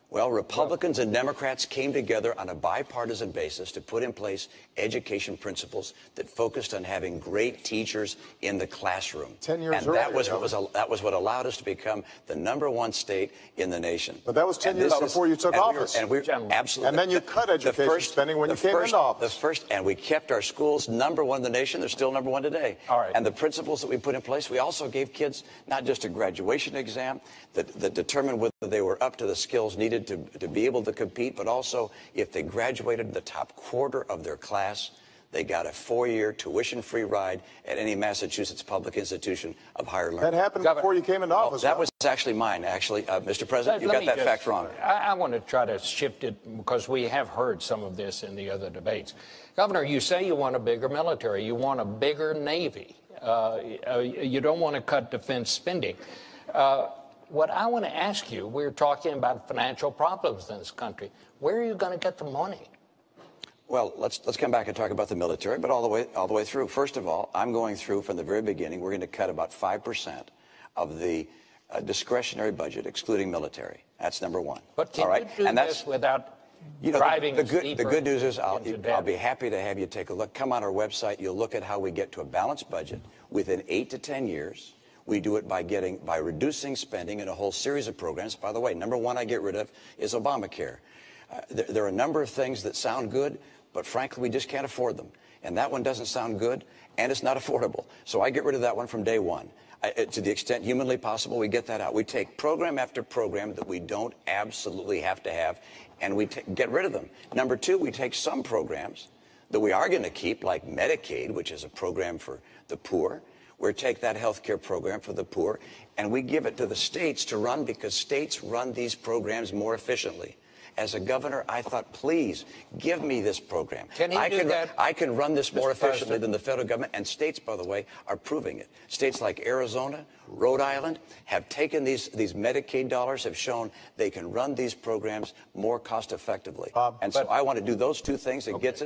Well, Republicans and Democrats came together on a bipartisan basis to put in place education principles that focused on having great teachers in the classroom. 10 years and earlier, that was what allowed us to become the #1 state in the nation. But that was 10 years before you took office. Absolutely. And then you cut education spending when you came into office. And we kept our schools #1 in the nation. They're still #1 today. All right. And the principles that we put in place, we also gave kids not just a graduation exam that determined whether they were up to the skills needed to be able to compete, but also if they graduated the top quarter of their class, they got a 4-year tuition-free ride at any Massachusetts public institution of higher learning. That happened before you came into office. That was actually mine, Mr. President. You got that fact wrong. I want to try to shift it because we have heard some of this in the other debates. Governor, you say you want a bigger military. You want a bigger Navy. You don't want to cut defense spending. What I want to ask you, we're talking about financial problems in this country. Where are you going to get the money? Well, let's come back and talk about the military, but all the way through. First of all, I'm going through from the very beginning. We're going to cut about 5% of the discretionary budget, excluding military. That's #1. But can you do this without driving the good news is I'll be happy to have you take a look. Come on our website. You'll look at how we get to a balanced budget within 8 to 10 years. We do it by reducing spending in a whole series of programs. By the way, #1 I get rid of is Obamacare. There are a number of things that sound good, but frankly, we just can't afford them. And that one doesn't sound good, and it's not affordable. So I get rid of that one from day one. To the extent humanly possible, we get that out. We take program after program that we don't absolutely have to have, and we get rid of them. #2, we take some programs that we are going to keep, like Medicaid, which is a program for the poor. We take that health care program for the poor, and we give it to the states to run because states run these programs more efficiently. As a governor, I thought, please, give me this program. I can run this more efficiently than the federal government, and states, by the way, are proving it. States like Arizona, Rhode Island have taken these Medicaid dollars, have shown they can run these programs more cost effectively. So I want to do those two things. It gets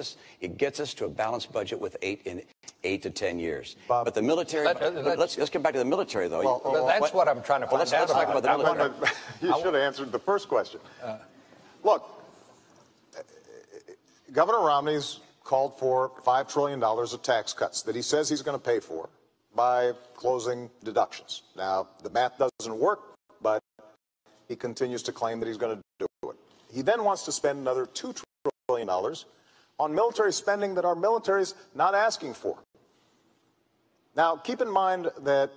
us to a balanced budget with 8 to 10 years. But the military, let's get back to the military, though. That's what I'm trying to find out. Let's talk about the military. You should have answered the first question. Look, Governor Romney's called for $5 trillion of tax cuts that he says he's going to pay for by closing deductions. Now, the math doesn't work, but he continues to claim that he's going to do it. He then wants to spend another $2 trillion on military spending that our military's not asking for. Now, keep in mind that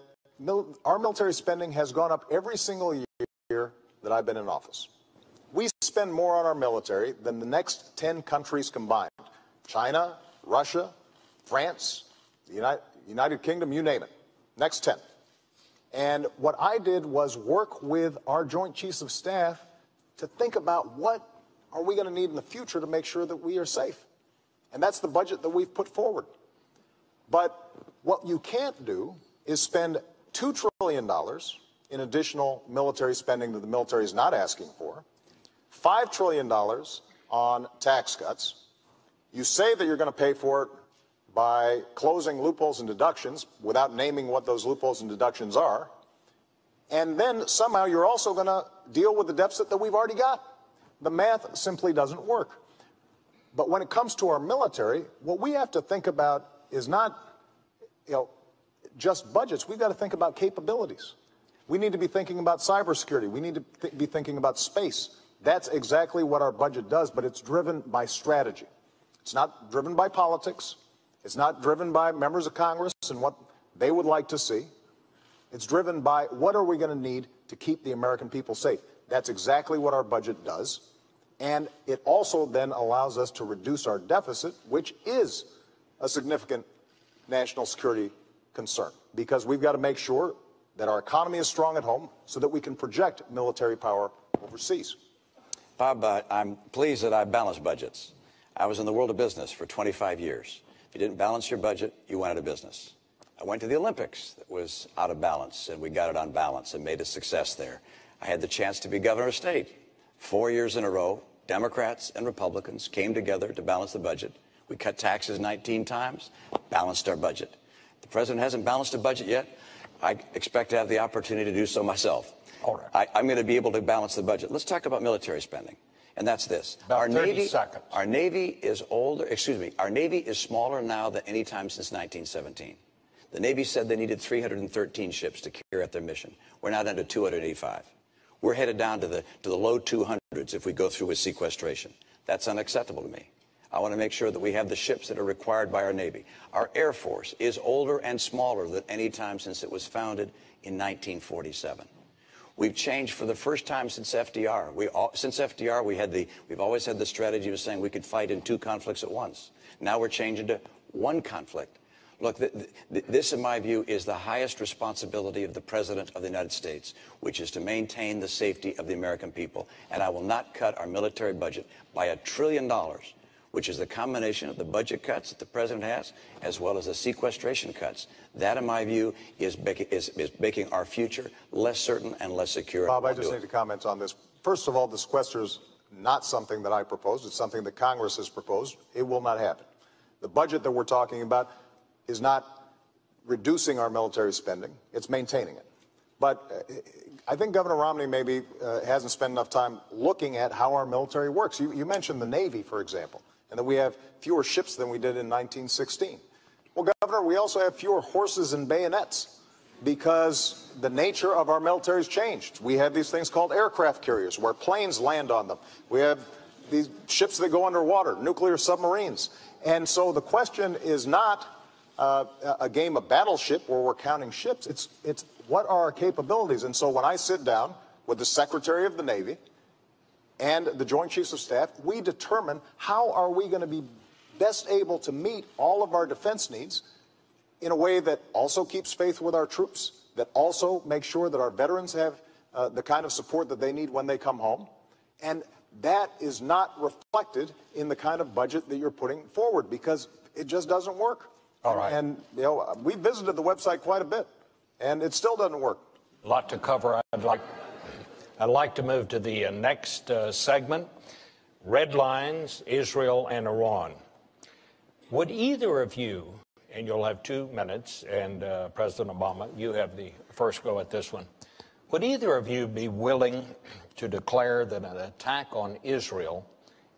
our military spending has gone up every single year that I've been in office. We spend more on our military than the next 10 countries combined. China, Russia, France, the United Kingdom, you name it. Next 10. And what I did was work with our Joint Chiefs of Staff to think about what are we going to need in the future to make sure that we are safe. And that's the budget that we've put forward. But what you can't do is spend $2 trillion in additional military spending that the military is not asking for, $5 trillion on tax cuts. You say that you're going to pay for it by closing loopholes and deductions without naming what those loopholes and deductions are. And then somehow you're also going to deal with the deficit that we've already got. The math simply doesn't work. But when it comes to our military, what we have to think about is not, just budgets. We've got to think about capabilities. We need to be thinking about cybersecurity. We need to be thinking about space. That's exactly what our budget does, but it's driven by strategy. It's not driven by politics. It's not driven by members of Congress and what they would like to see. It's driven by what are we going to need to keep the American people safe. That's exactly what our budget does. And it also then allows us to reduce our deficit, which is a significant national security concern, because we've got to make sure that our economy is strong at home so that we can project military power overseas. Bob, I'm pleased that I balanced budgets. I was in the world of business for 25 years. If you didn't balance your budget, you went out of business. I went to the Olympics that was out of balance, and we got it on balance and made a success there. I had the chance to be governor of state. 4 years in a row, Democrats and Republicans came together to balance the budget. We cut taxes 19 times, balanced our budget. The president hasn't balanced a budget yet. I expect to have the opportunity to do so myself. All right. I'm going to be able to balance the budget. Let's talk about military spending, and that's this. About 30 seconds. Our Navy is older, our Navy is smaller now than any time since 1917. The Navy said they needed 313 ships to carry out their mission. We're now down to 285. We're headed down to the low 200s if we go through with sequestration. That's unacceptable to me. I want to make sure that we have the ships that are required by our Navy. Our Air Force is older and smaller than any time since it was founded in 1947. We've changed for the first time since FDR. Since FDR, we've always had the strategy of saying we could fight in 2 conflicts at once. Now we're changing to 1 conflict. Look, this, in my view, is the highest responsibility of the President of the United States, which is to maintain the safety of the American people. And I will not cut our military budget by $1 trillion, which is the combination of the budget cuts that the President has, as well as the sequestration cuts. That, in my view, is making our future less certain and less secure. Bob, I just need to comment on this. First of all, the sequester is not something that I proposed. It's something that Congress has proposed. It will not happen. The budget that we're talking about is not reducing our military spending. It's maintaining it. But I think Governor Romney maybe hasn't spent enough time looking at how our military works. You mentioned the Navy, for example, and that we have fewer ships than we did in 1916. Well, Governor, we also have fewer horses and bayonets because the nature of our military has changed. We have these things called aircraft carriers where planes land on them. We have these ships that go underwater, nuclear submarines. And so the question is not a game of battleship where we're counting ships. It's what are our capabilities? And so when I sit down with the Secretary of the Navy and the Joint Chiefs of Staff, we determine how are we going to be best able to meet all of our defense needs in a way that also keeps faith with our troops, that also makes sure that our veterans have the kind of support that they need when they come home. And that is not reflected in the kind of budget that you're putting forward because it just doesn't work. All right. And, we visited the website quite a bit, and it still doesn't work. A lot to cover. I'd like to move to the next segment, Red Lines, Israel and Iran. Would either of you, and you'll have 2 minutes, and President Obama, you have the first go at this one. Would either of you be willing to declare that an attack on Israel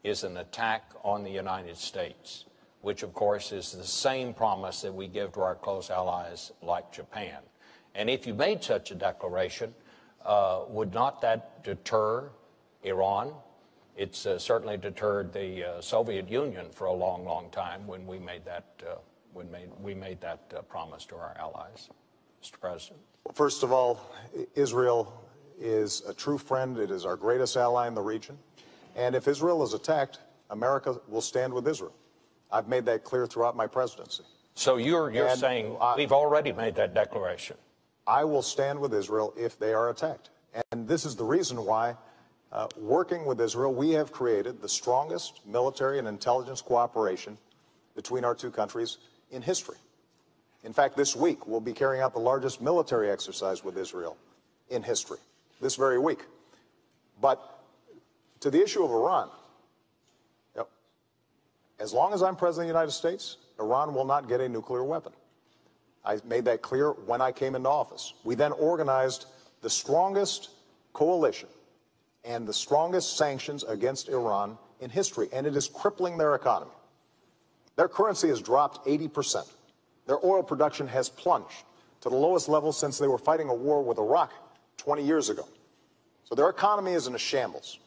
is an attack on the United States, which, of course, is the same promise that we give to our close allies like Japan? And if you made such a declaration, would not that deter Iran? It's certainly deterred the Soviet Union for a long, long time when we made that promise to our allies. Mr. President. First of all, Israel is a true friend. It is our greatest ally in the region. And if Israel is attacked, America will stand with Israel. I've made that clear throughout my presidency. So you're saying we've already made that declaration? I will stand with Israel if they are attacked. And this is the reason why, working with Israel, we have created the strongest military and intelligence cooperation between our 2 countries in history. In fact, this week, we'll be carrying out the largest military exercise with Israel in history, this very week. But to the issue of Iran, as long as I'm President of the United States, Iran will not get a nuclear weapon. I made that clear when I came into office. We then organized the strongest coalition and the strongest sanctions against Iran in history, and it is crippling their economy. Their currency has dropped 80%. Their oil production has plunged to the lowest level since they were fighting a war with Iraq 20 years ago. So their economy is in a shambles.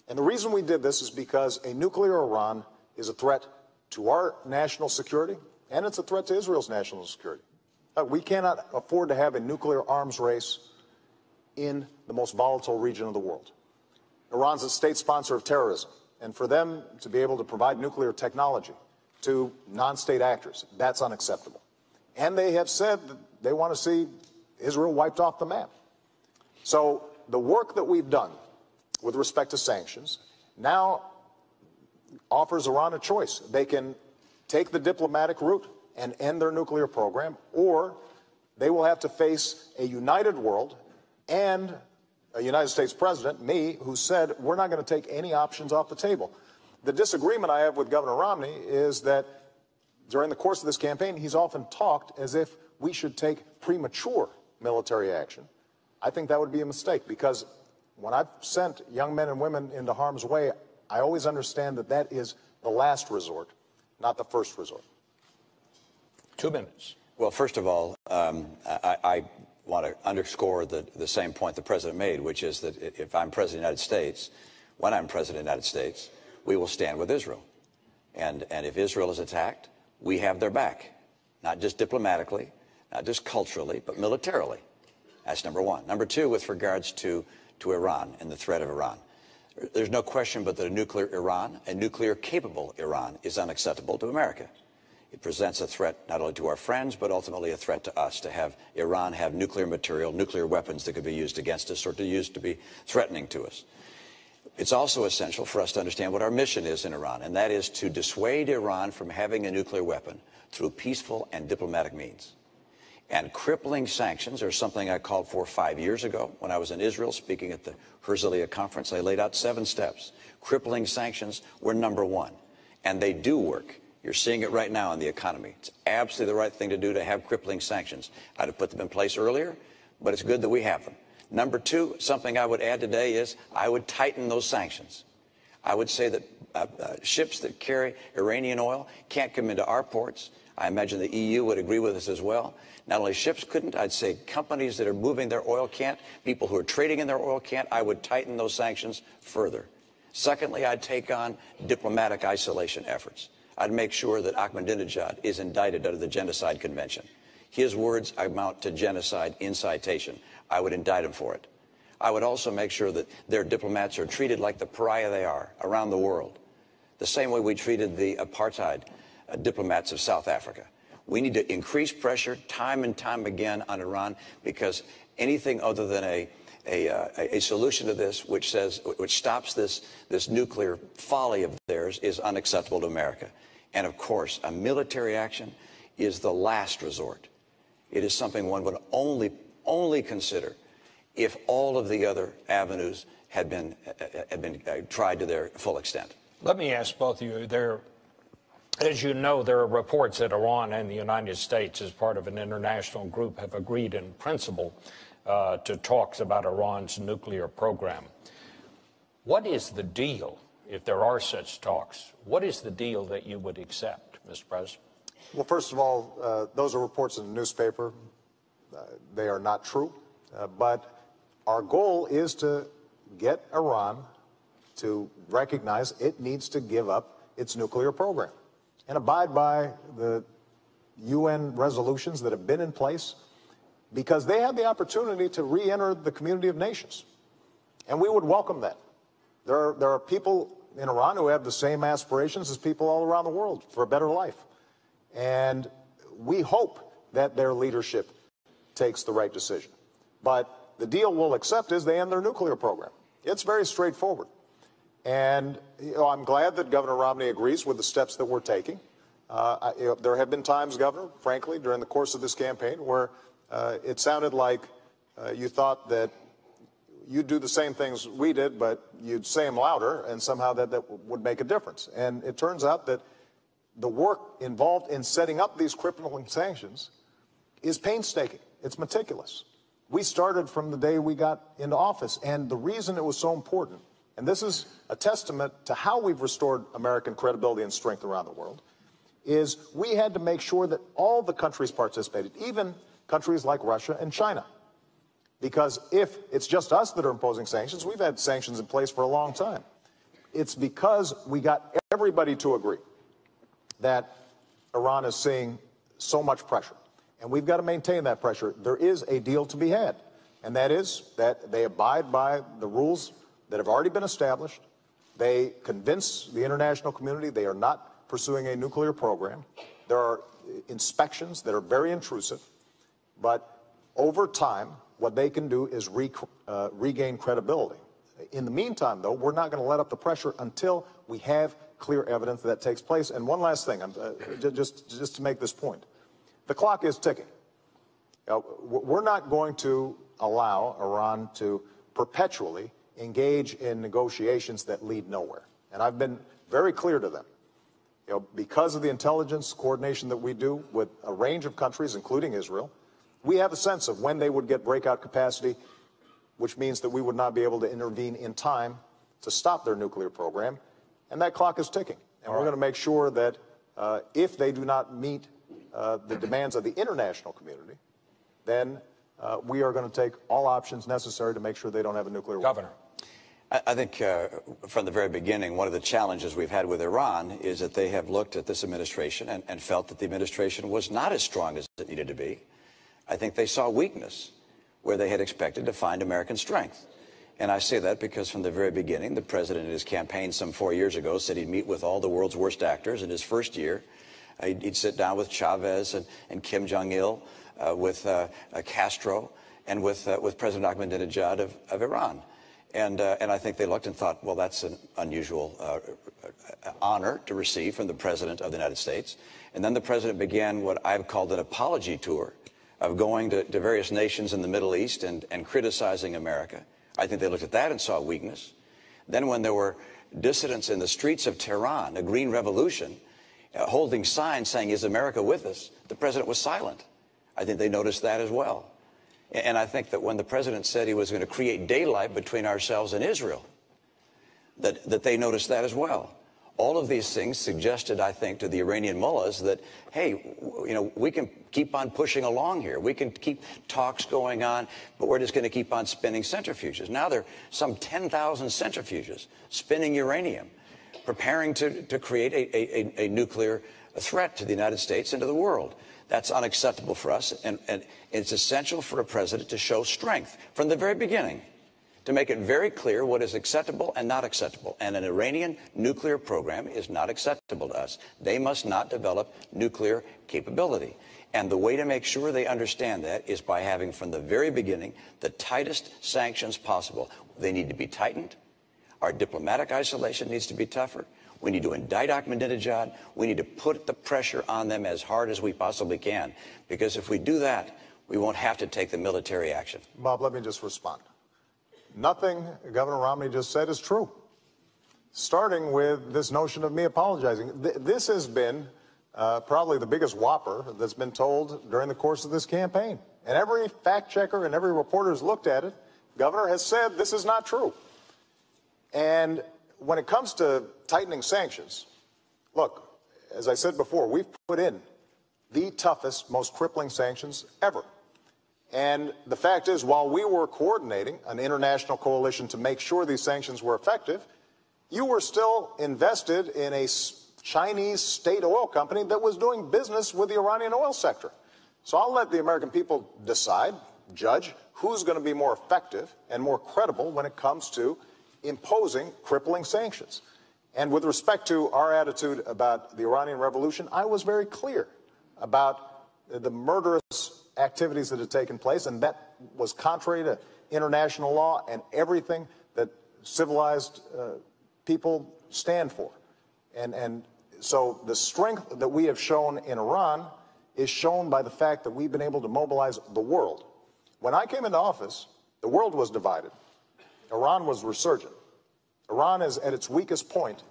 And the reason we did this is because a nuclear Iran is a threat to our national security and it's a threat to Israel's national security. We cannot afford to have a nuclear arms race in the most volatile region of the world. Iran's a state sponsor of terrorism, and for them to be able to provide nuclear technology to non-state actors, that's unacceptable. And they have said that they want to see Israel wiped off the map. So the work that we've done with respect to sanctions now offers Iran a choice. They can take the diplomatic route and end their nuclear program, or they will have to face a united world and a United States president, me, who said we're not going to take any options off the table. The disagreement I have with Governor Romney is that during the course of this campaign, he's often talked as if we should take premature military action. I think that would be a mistake, because when I've sent young men and women into harm's way, I always understand that that is the last resort, not the first resort. 2 minutes. Well, first of all, I want to underscore the same point the president made, which is that if I'm president of the United States, when I'm president of the United States, we will stand with Israel. And if Israel is attacked, we have their back, not just diplomatically, not just culturally, but militarily. That's number one. Number two, with regards to Iran and the threat of Iran, there's no question but that a nuclear Iran, a nuclear-capable Iran, is unacceptable to America. It presents a threat not only to our friends, but ultimately a threat to us, to have Iran have nuclear material, nuclear weapons that could be used against us or to be threatening to us. It's also essential for us to understand what our mission is in Iran, and that is to dissuade Iran from having a nuclear weapon through peaceful and diplomatic means. And crippling sanctions are something I called for 5 years ago when I was in Israel speaking at the Herzliya conference. I laid out 7 steps. Crippling sanctions were number one, and they do work. You're seeing it right now in the economy. It's absolutely the right thing to do to have crippling sanctions. I'd have put them in place earlier, but it's good that we have them. Number two, something I would add today is I would tighten those sanctions. I would say that ships that carry Iranian oil can't come into our ports. I imagine the EU would agree with us as well. Not only ships couldn't, I'd say companies that are moving their oil can't, people who are trading in their oil can't. I would tighten those sanctions further. Secondly, I'd take on diplomatic isolation efforts. I'd make sure that Ahmadinejad is indicted under the Genocide Convention. His words amount to genocide incitation. I would indict him for it. I would also make sure that their diplomats are treated like the pariah they are around the world, the same way we treated the apartheid diplomats of South Africa. We need to increase pressure time and time again on Iran, because anything other than a solution to this which stops this nuclear folly of theirs is unacceptable to America. And of course, a military action is the last resort. It is something one would only consider if all of the other avenues had been tried to their full extent. Let me ask both of you. As you know, there are reports that Iran and the United States, as part of an international group, have agreed in principle to talks about Iran's nuclear program. What is the deal, if there are such talks? What is the deal that you would accept, Mr. President? Well, first of all, those are reports in the newspaper. They are not true. But our goal is to get Iran to recognize it needs to give up its nuclear program and abide by the UN resolutions that have been in place, because they have the opportunity to re-enter the community of nations. And we would welcome that. There are people in Iran who have the same aspirations as people all around the world for a better life. And we hope that their leadership takes the right decision. But the deal we'll accept is they end their nuclear program. It's very straightforward. And I'm glad that Governor Romney agrees with the steps that we're taking. There have been times, Governor, frankly, during the course of this campaign where it sounded like you thought that you'd do the same things we did, but you'd say them louder, and somehow that would make a difference. And it turns out that the work involved in setting up these crippling sanctions is painstaking. It's meticulous. We started from the day we got into office, and the reason it was so important, and this is a testament to how we've restored American credibility and strength around the world, is we had to make sure that all the countries participated, even countries like Russia and China. Because if it's just us that are imposing sanctions, we've had sanctions in place for a long time. It's because we got everybody to agree that Iran is seeing so much pressure, and we've got to maintain that pressure. There is a deal to be had, and that is that they abide by the rules that have already been established. They convince the international community they are not pursuing a nuclear program. There are inspections that are very intrusive, but over time, what they can do is regain credibility. In the meantime, though, we're not going to let up the pressure until we have clear evidence that takes place. And one last thing, just to make this point. The clock is ticking. We're not going to allow Iran to perpetually engage in negotiations that lead nowhere. And I've been very clear to them. Because of the intelligence coordination that we do with a range of countries, including Israel, we have a sense of when they would get breakout capacity, which means that we would not be able to intervene in time to stop their nuclear program. And that clock is ticking. And we're going to make sure that if they do not meet the demands of the international community, then we are going to take all options necessary to make sure they don't have a nuclear weapon. Governor. I think from the very beginning, one of the challenges we've had with Iran is that they have looked at this administration and felt that the administration was not as strong as it needed to be. I think they saw weakness where they had expected to find American strength. And I say that because from the very beginning, the president in his campaign some 4 years ago said he'd meet with all the world's worst actors in his first year. He'd sit down with Chavez and Kim Jong-il, with Castro, and with President Ahmadinejad of Iran. And I think they looked and thought, well, that's an unusual honor to receive from the President of the United States. And then the President began what I've called an apology tour of going to various nations in the Middle East and criticizing America. I think they looked at that and saw weakness. Then when there were dissidents in the streets of Tehran, a green revolution, holding signs saying, "Is America with us?" the President was silent. I think they noticed that as well. And I think that when the President said he was going to create daylight between ourselves and Israel, that they noticed that as well. All of these things suggested, I think, to the Iranian mullahs that, hey, we can keep on pushing along here. We can keep talks going on, but we're just going to keep on spinning centrifuges. Now there are some 10,000 centrifuges spinning uranium, preparing to create a nuclear threat to the United States and to the world. That's unacceptable for us, and it's essential for a president to show strength from the very beginning, to make it very clear what is acceptable and not acceptable. And an Iranian nuclear program is not acceptable to us. They must not develop nuclear capability. And the way to make sure they understand that is by having from the very beginning the tightest sanctions possible. They need to be tightened. Our diplomatic isolation needs to be tougher. We need to indict Ahmadinejad. We need to put the pressure on them as hard as we possibly can. Because if we do that, we won't have to take the military action. Bob, let me just respond. Nothing Governor Romney just said is true. Starting with this notion of me apologizing. This has been probably the biggest whopper that's been told during the course of this campaign. And every fact checker and every reporter who's looked at it, Governor has said this is not true. And when it comes to tightening sanctions, look, as I said before, we've put in the toughest, most crippling sanctions ever. And the fact is, while we were coordinating an international coalition to make sure these sanctions were effective, you were still invested in a Chinese state oil company that was doing business with the Iranian oil sector. So I'll let the American people decide, judge, who's going to be more effective and more credible when it comes to imposing crippling sanctions. And with respect to our attitude about the Iranian Revolution, I was very clear about the murderous activities that had taken place, and that was contrary to international law and everything that civilized people stand for. And so the strength that we have shown in Iran is shown by the fact that we've been able to mobilize the world. When I came into office, the world was divided. Iran was resurgent. Iran is at its weakest point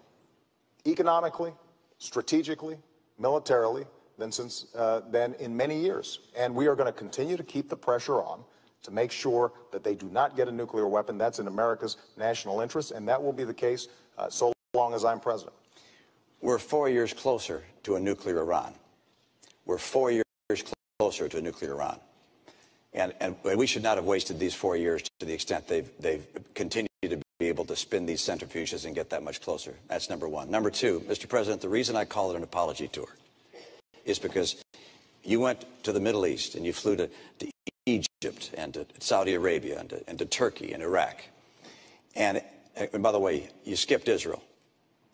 economically, strategically, militarily than in many years. And we are going to continue to keep the pressure on to make sure that they do not get a nuclear weapon. That's in America's national interest, and that will be the case so long as I'm president. We're 4 years closer to a nuclear Iran. We're 4 years closer to a nuclear Iran. And we should not have wasted these 4 years to the extent they've continued to be able to spin these centrifuges and get that much closer. That's number one. Number two, Mr. President, the reason I call it an apology tour is because you went to the Middle East and you flew to Egypt and to Saudi Arabia and to Turkey and Iraq. And by the way, you skipped Israel,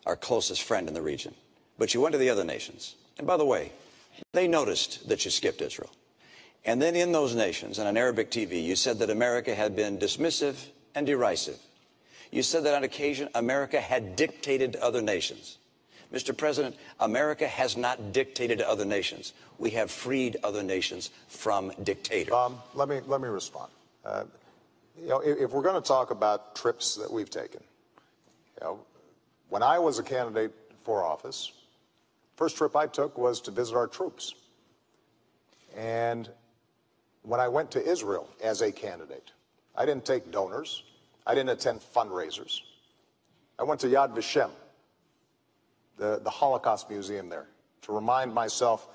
our closest friend in the region. But you went to the other nations. And by the way, they noticed that you skipped Israel. And then in those nations, and on Arabic TV, you said that America had been dismissive and derisive. You said that on occasion, America had dictated to other nations. Mr. President, America has not dictated to other nations. We have freed other nations from dictators. Let me respond. If we're going to talk about trips that we've taken, when I was a candidate for office, first trip I took was to visit our troops. And when I went to Israel as a candidate, I didn't take donors. I didn't attend fundraisers. I went to Yad Vashem, the Holocaust Museum there, to remind myself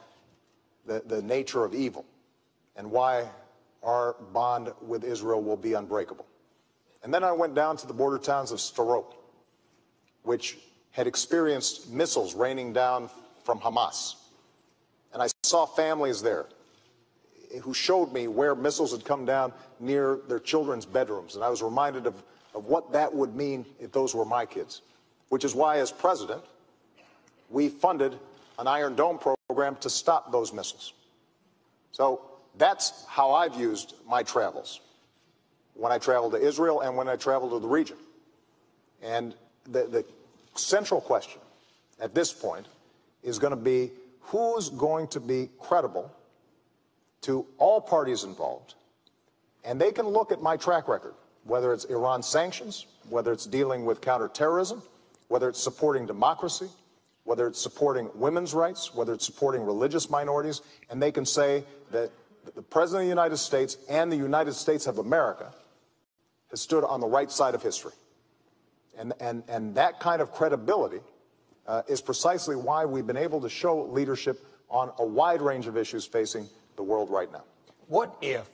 the nature of evil and why our bond with Israel will be unbreakable. And then I went down to the border towns of Sderot, which had experienced missiles raining down from Hamas. And I saw families there who showed me where missiles had come down near their children's bedrooms. And I was reminded of what that would mean if those were my kids, which is why, as president, we funded an Iron Dome program to stop those missiles. So that's how I've used my travels when I travel to Israel and when I travel to the region. And the central question at this point is going to be who's going to be credible to all parties involved. And they can look at my track record, whether it's Iran sanctions, whether it's dealing with counterterrorism, whether it's supporting democracy, whether it's supporting women's rights, whether it's supporting religious minorities, and they can say that the President of the United States and the United States of America has stood on the right side of history. And that kind of credibility is precisely why we've been able to show leadership on a wide range of issues facing the world right now. What if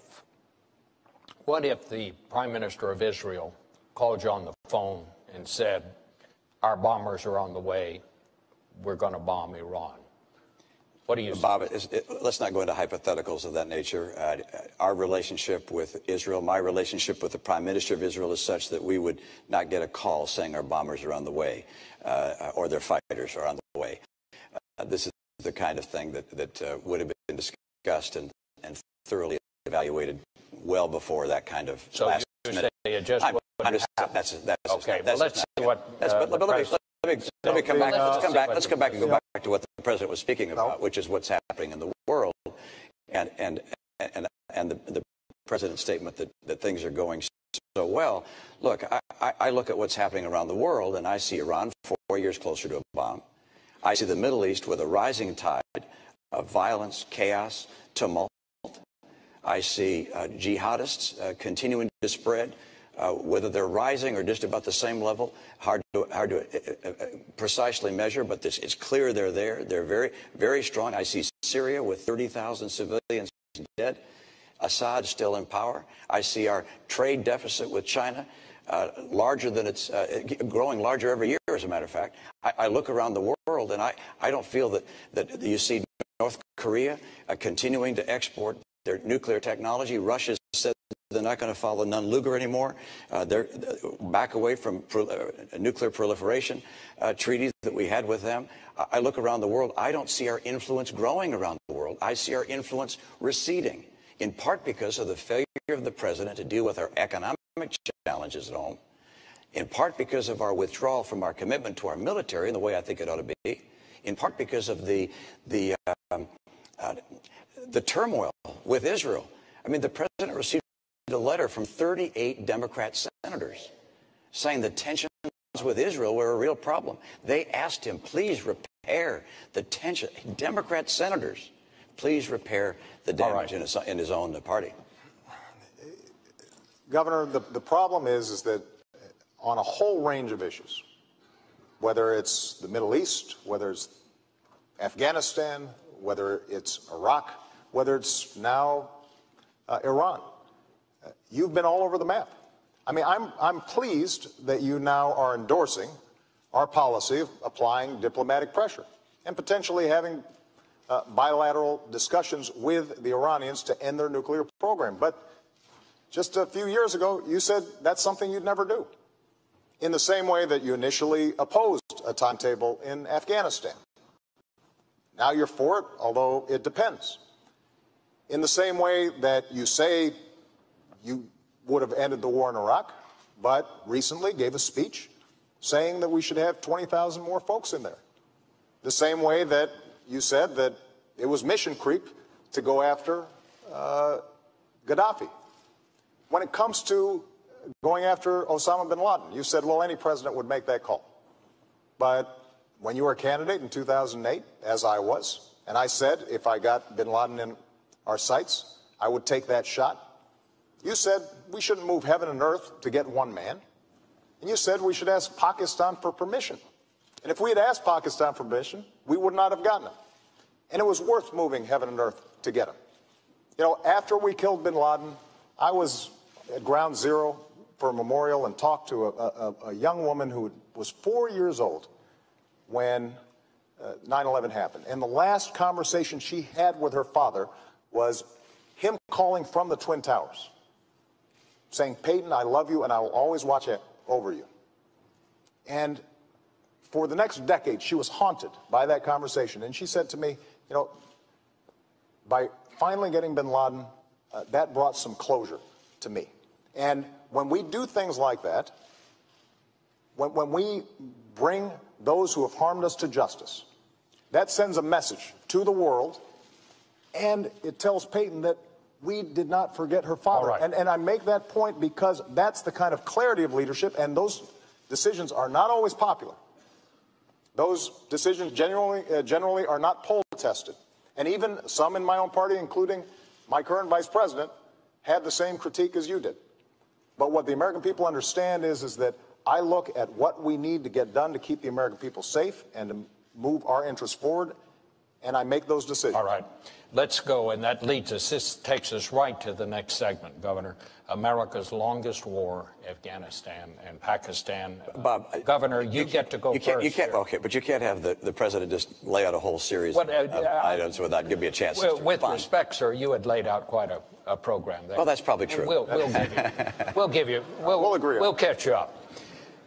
the Prime Minister of Israel called you on the phone and said, our bombers are on the way, we're going to bomb Iran? What do you say? Bob, let's not go into hypotheticals of that nature. Our relationship with Israel, my relationship with the Prime Minister of Israel is such that we would not get a call saying our bombers are on the way or their fighters are on the way. This is the kind of thing that would have been discussed and thoroughly evaluated well before that kind of last minute. So you say it just wouldn't happen. That's okay, well, let's see what... Let me come back. Let's come back and go back to what the president was speaking about, which is what's happening in the world, and the president's statement that things are going so well. Look, I look at what's happening around the world, and I see Iran 4 years closer to a bomb. I see the Middle East with a rising tide of violence, chaos, tumult. I see jihadists continuing to spread. Whether they're rising or just about the same level, hard to precisely measure, but it's clear they're there. They're very, very strong. I see Syria with 30,000 civilians dead. Assad still in power. I see our trade deficit with China larger than it's growing larger every year, as a matter of fact. I look around the world, and I don't feel that you see North Korea continuing to export their nuclear technology. Russia said they're not going to follow Nunn-Lugar anymore. They're back away from nuclear proliferation treaties that we had with them. I look around the world. I don't see our influence growing around the world. I see our influence receding, in part because of the failure of the president to deal with our economic challenges at home, in part because of our withdrawal from our commitment to our military in the way I think it ought to be, in part because of the turmoil with Israel. I mean, the president received a letter from 38 Democrat senators saying the tensions with Israel were a real problem. They asked him, please repair the tension. Democrat senators, please repair the damage in his own party. Governor, the problem is that on a whole range of issues, whether it's the Middle East, whether it's Afghanistan, whether it's Iraq, whether it's now Iran, you've been all over the map. I mean, I'm pleased that you now are endorsing our policy of applying diplomatic pressure and potentially having bilateral discussions with the Iranians to end their nuclear program. But just a few years ago, you said that's something you'd never do. In the same way that you initially opposed a timetable in Afghanistan. Now you're for it, although it depends. In the same way that you say you would have ended the war in Iraq, but recently gave a speech saying that we should have 20,000 more folks in there. The same way that you said that it was mission creep to go after Gaddafi. When it comes to going after Osama bin Laden, you said, well, any president would make that call. But when you were a candidate in 2008, as I was, and I said if I got bin Laden in our sights, I would take that shot, you said we shouldn't move heaven and earth to get one man. And you said we should ask Pakistan for permission. And if we had asked Pakistan for permission, we would not have gotten him. And it was worth moving heaven and earth to get him. You know, after we killed bin Laden, I was at Ground Zero for a memorial and talked to a young woman who was 4 years old when 9/11 happened. And the last conversation she had with her father was him calling from the Twin Towers, saying, Peyton, I love you and I will always watch over you. And for the next decade, she was haunted by that conversation. And she said to me, you know, by finally getting bin Laden, that brought some closure to me. And when we do things like that, when we bring those who have harmed us to justice, that sends a message to the world, and it tells Peyton that we did not forget her father. All right. And I make that point because that's the kind of clarity of leadership, and those decisions are not always popular. Those decisions generally are not poll tested. And even some in my own party, including my current vice president, had the same critique as you did. But what the American people understand is that I look at what we need to get done to keep the American people safe and to move our interests forward, and I make those decisions. All right. Let's go, and that leads us, this takes us right to the next segment, Governor. America's longest war, Afghanistan and Pakistan. Bob, Governor, you get to go first. Okay, but you can't have the president just lay out a whole series of items without giving me a chance to with respect, sir, you had laid out quite a program there. Well, that's probably true. We'll give you. We'll agree. We'll catch you up.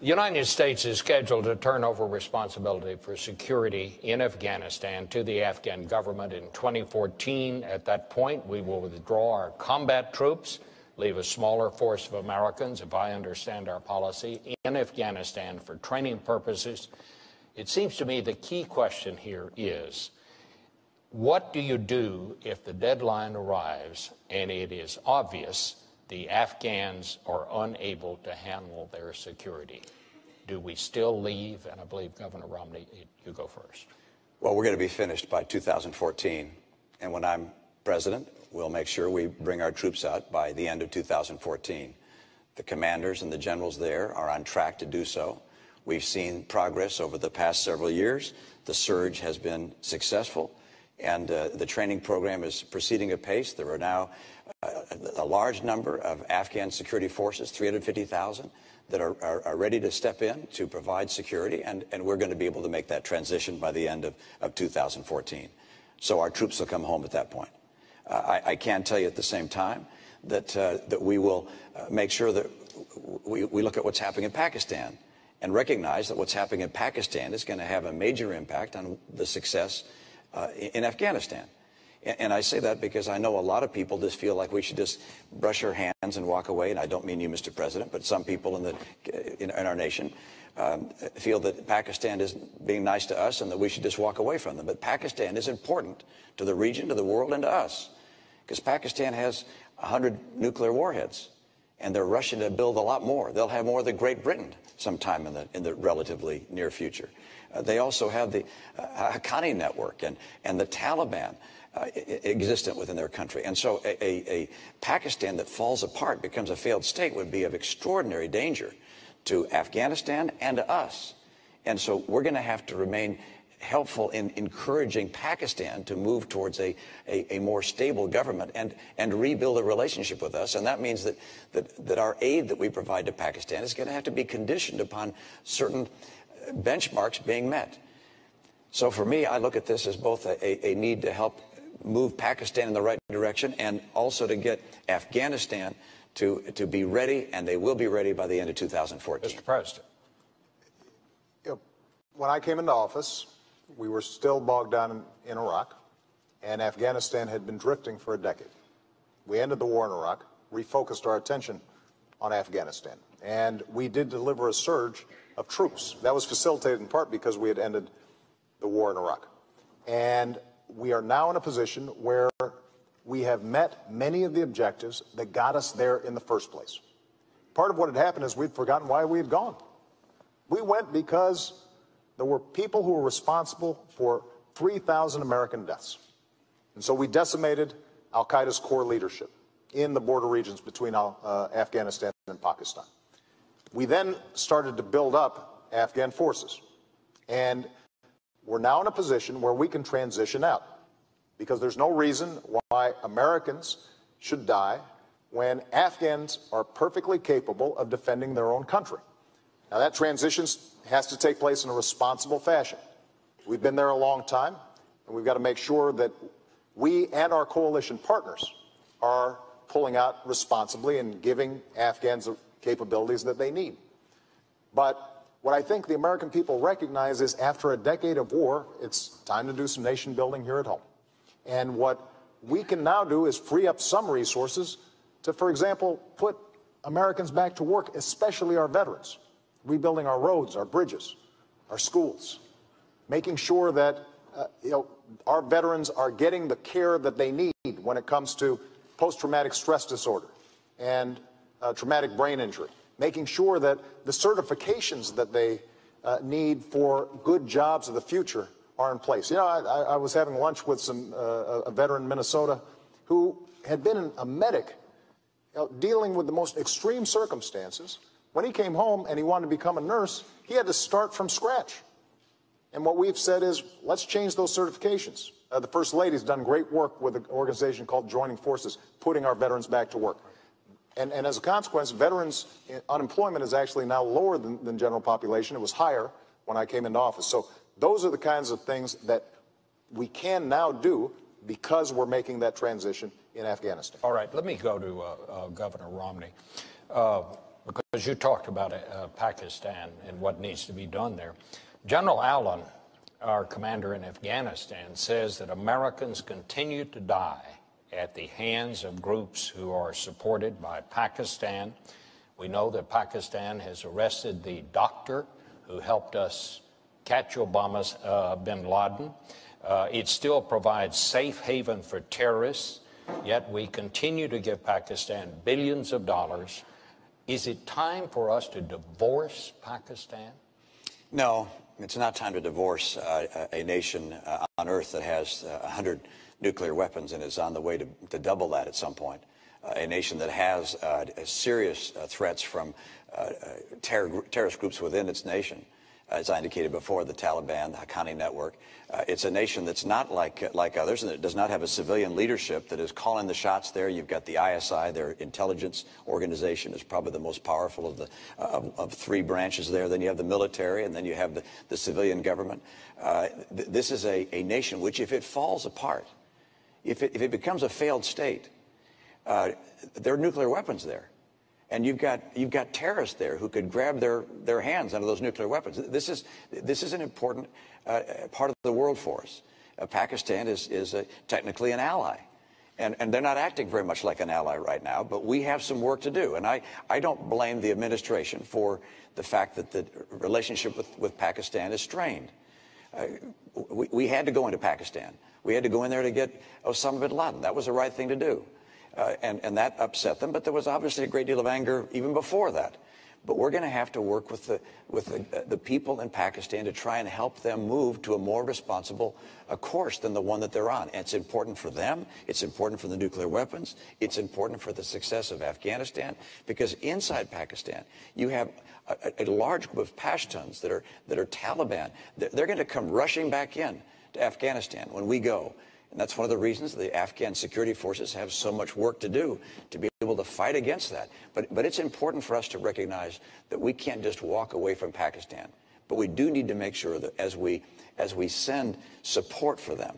The United States is scheduled to turn over responsibility for security in Afghanistan to the Afghan government in 2014. At that point, we will withdraw our combat troops, leave a smaller force of Americans, if I understand our policy, in Afghanistan for training purposes. It seems to me the key question here is, what do you do if the deadline arrives and it is obvious the Afghans are unable to handle their security? Do we still leave? And I believe, Governor Romney, you go first. Well, we're going to be finished by 2014. And when I'm president, we'll make sure we bring our troops out by the end of 2014. The commanders and the generals there are on track to do so. We've seen progress over the past several years. The surge has been successful, and the training program is proceeding apace. There are now a large number of Afghan security forces, 350,000, that are ready to step in to provide security, and we're going to be able to make that transition by the end of 2014. So our troops will come home at that point. I can tell you at the same time that we will make sure that we look at what's happening in Pakistan and recognize that what's happening in Pakistan is going to have a major impact on the success in Afghanistan. And I say that because I know a lot of people just feel like we should just brush our hands and walk away. And I don't mean you, Mr. President, but some people in our nation feel that Pakistan isn't being nice to us and that we should just walk away from them. But Pakistan is important to the region, to the world, and to us, because Pakistan has 100 nuclear warheads, and they're rushing to build a lot more. They'll have more than Great Britain sometime in the relatively near future. They also have the Haqqani network and the Taliban existent within their country. And so a Pakistan that falls apart, becomes a failed state, would be of extraordinary danger to Afghanistan and to us. And so we're going to have to remain helpful in encouraging Pakistan to move towards a more stable government and rebuild a relationship with us. And that means that our aid that we provide to Pakistan is going to have to be conditioned upon certain benchmarks being met. So for me, I look at this as both a need to help move Pakistan in the right direction and also to get Afghanistan to be ready, and they will be ready by the end of 2014. Mr. President. When I came into office, we were still bogged down in Iraq, and Afghanistan had been drifting for a decade. We ended the war in Iraq, refocused our attention on Afghanistan, and we did deliver a surge of troops. That was facilitated in part because we had ended the war in Iraq. And we are now in a position where we have met many of the objectives that got us there in the first place. Part of what had happened is we'd forgotten why we had gone. We went because there were people who were responsible for 3,000 American deaths. And so we decimated al-Qaeda's core leadership in the border regions between Afghanistan and Pakistan. We then started to build up Afghan forces. And we're now in a position where we can transition out, because there's no reason why Americans should die when Afghans are perfectly capable of defending their own country. Now, that transition has to take place in a responsible fashion. We've been there a long time, and we've got to make sure that we and our coalition partners are pulling out responsibly and giving Afghans the capabilities that they need. But what I think the American people recognize is after a decade of war, it's time to do some nation building here at home. And what we can now do is free up some resources to, for example, put Americans back to work, especially our veterans, rebuilding our roads, our bridges, our schools, making sure that our veterans are getting the care that they need when it comes to post-traumatic stress disorder and traumatic brain injury, making sure that the certifications that they need for good jobs of the future are in place. You know, I was having lunch with a veteran in Minnesota who had been a medic dealing with the most extreme circumstances. When he came home and he wanted to become a nurse, he had to start from scratch. And what we've said is, let's change those certifications. The First Lady's done great work with an organization called Joining Forces, putting our veterans back to work. And as a consequence, veterans' unemployment is actually now lower than general population. It was higher when I came into office. So those are the kinds of things that we can now do because we're making that transition in Afghanistan. All right, let me go to Governor Romney, because you talked about Pakistan and what needs to be done there. General Allen, our commander in Afghanistan, says that Americans continue to die at the hands of groups who are supported by Pakistan. We know that Pakistan has arrested the doctor who helped us catch Obama's bin Laden. It still provides safe haven for terrorists, yet we continue to give Pakistan billions of dollars. Is it time for us to divorce Pakistan? No, it's not time to divorce a nation on earth that has 100 nuclear weapons and is on the way to double that at some point. A nation that has serious threats from terrorist groups within its nation. As I indicated before, the Taliban, the Haqqani network. It's a nation that's not like others, and it does not have a civilian leadership that is calling the shots there. You've got the ISI, their intelligence organization, is probably the most powerful of three branches there. Then you have the military, and then you have the civilian government. This is a nation which, if it falls apart, if it becomes a failed state, there are nuclear weapons there. And you've got terrorists there who could grab their hands onto those nuclear weapons. This is an important part of the world for us. Pakistan is technically an ally, and they're not acting very much like an ally right now. But we have some work to do, and I don't blame the administration for the fact that the relationship with Pakistan is strained. We had to go into Pakistan. We had to go in there to get Osama bin Laden. That was the right thing to do. And that upset them, but there was obviously a great deal of anger even before that. But we're going to have to work with the people in Pakistan to try and help them move to a more responsible course than the one that they're on. And it's important for them. It's important for the nuclear weapons. It's important for the success of Afghanistan, because inside Pakistan you have a large group of Pashtuns that are Taliban. They're going to come rushing back in to Afghanistan when we go. And that's one of the reasons the Afghan security forces have so much work to do to be able to fight against that. But it's important for us to recognize that we can't just walk away from Pakistan But we do need to make sure that as we send support for them,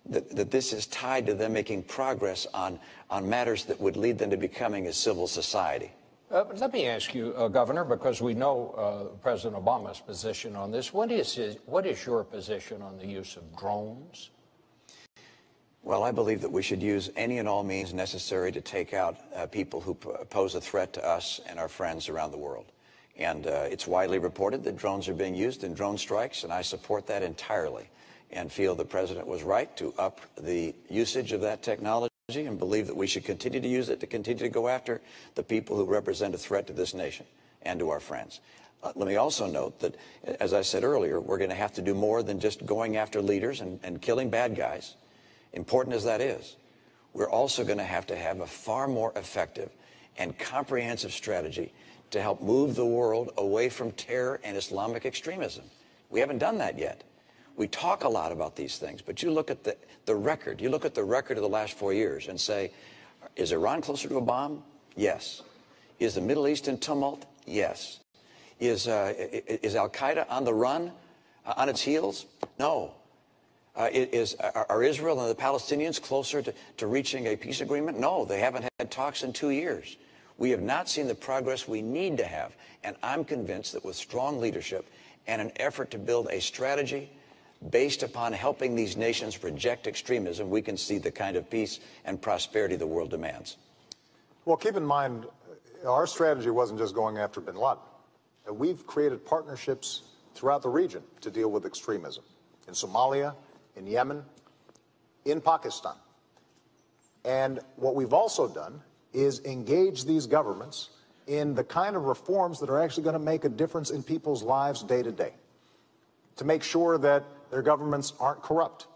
that this is tied to them making progress on matters that would lead them to becoming a civil society. Let me ask you, Governor, because we know President Obama's position on this. What is your position on the use of drones? Well, I believe that we should use any and all means necessary to take out people who pose a threat to us and our friends around the world. And it's widely reported that drones are being used in drone strikes, and I support that entirely and feel the president was right to up the usage of that technology and believe that we should continue to use it to continue to go after the people who represent a threat to this nation and to our friends. Let me also note that, as I said earlier, we're going to have to do more than just going after leaders and killing bad guys. Important as that is, we're also going to have a far more effective and comprehensive strategy to help move the world away from terror and Islamic extremism. We haven't done that yet. We talk a lot about these things, but you look at the record. You look at the record of the last 4 years and say, is Iran closer to a bomb? Yes. Is the Middle East in tumult? Yes. Is Al-Qaeda on the run, on its heels? No. Are Israel and the Palestinians closer to reaching a peace agreement? No, they haven't had talks in 2 years. We have not seen the progress we need to have, and I'm convinced that with strong leadership and an effort to build a strategy based upon helping these nations reject extremism, we can see the kind of peace and prosperity the world demands. Well, keep in mind, our strategy wasn't just going after bin Laden. We've created partnerships throughout the region to deal with extremism, in Somalia, in Yemen, in Pakistan. And what we've also done is engage these governments in the kind of reforms that are actually going to make a difference in people's lives day to day, to make sure that their governments aren't corrupt,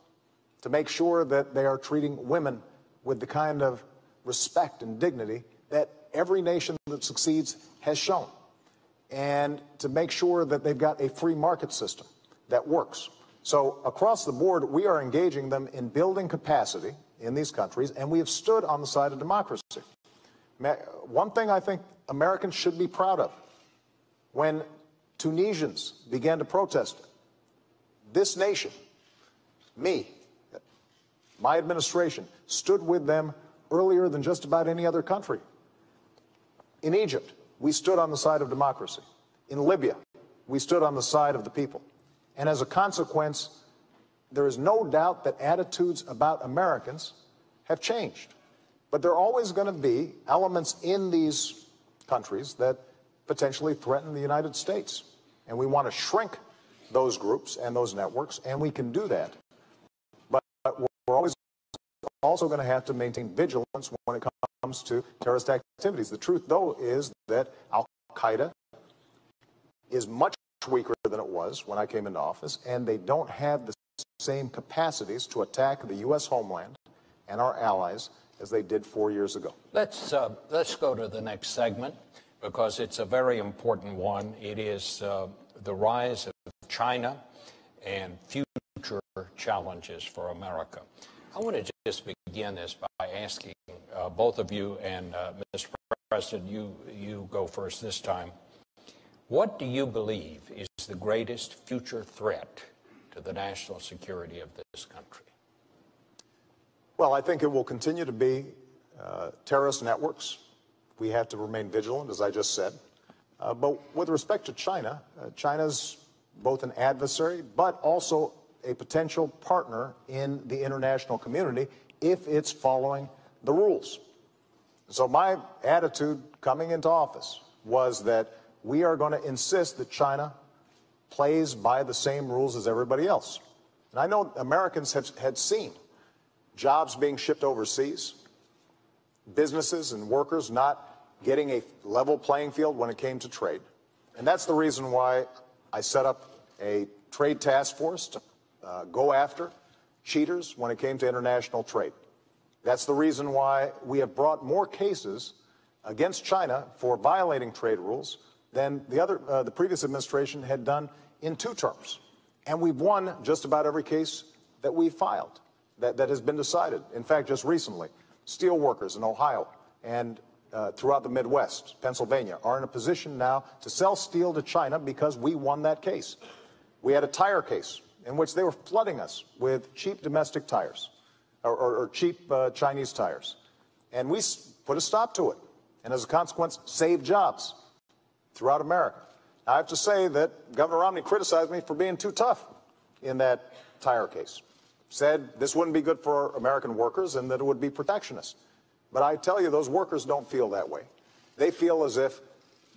to make sure that they are treating women with the kind of respect and dignity that every nation that succeeds has shown, and to make sure that they've got a free market system that works. So across the board, we are engaging them in building capacity in these countries, and we have stood on the side of democracy. One thing I think Americans should be proud of, when Tunisians began to protest, this nation, my administration, stood with them earlier than just about any other country. In Egypt, we stood on the side of democracy. In Libya, we stood on the side of the people. And as a consequence, there is no doubt that attitudes about Americans have changed. But there are always going to be elements in these countries that potentially threaten the United States. And we want to shrink those groups and those networks, and we can do that. But we're always also going to have to maintain vigilance when it comes to terrorist activities. The truth, though, is that Al-Qaeda is much weaker than it was when I came into office, and they don't have the same capacities to attack the U.S. homeland and our allies as they did 4 years ago. Let's go to the next segment, because it's a very important one. It is the rise of China and future challenges for America. I want to just begin this by asking both of you, and Mr. President, you go first this time. What do you believe is the greatest future threat to the national security of this country? Well, I think it will continue to be terrorist networks. We have to remain vigilant, as I just said. But with respect to China, China's both an adversary, but also a potential partner in the international community if it's following the rules. So my attitude coming into office was that we are going to insist that China plays by the same rules as everybody else. And I know Americans had seen jobs being shipped overseas, businesses and workers not getting a level playing field when it came to trade. And that's the reason why I set up a trade task force to go after cheaters when it came to international trade. That's the reason why we have brought more cases against China for violating trade rules than the previous administration had done in 2 terms. And we've won just about every case that we filed that has been decided. In fact, just recently, steel workers in Ohio and throughout the Midwest, Pennsylvania, are in a position now to sell steel to China because we won that case. We had a tire case in which they were flooding us with cheap domestic tires or cheap Chinese tires. And we put a stop to it. And as a consequence, saved jobs throughout America. Now, I have to say that Governor Romney criticized me for being too tough in that tire case. Said this wouldn't be good for American workers and that it would be protectionist. But I tell you, those workers don't feel that way. They feel as if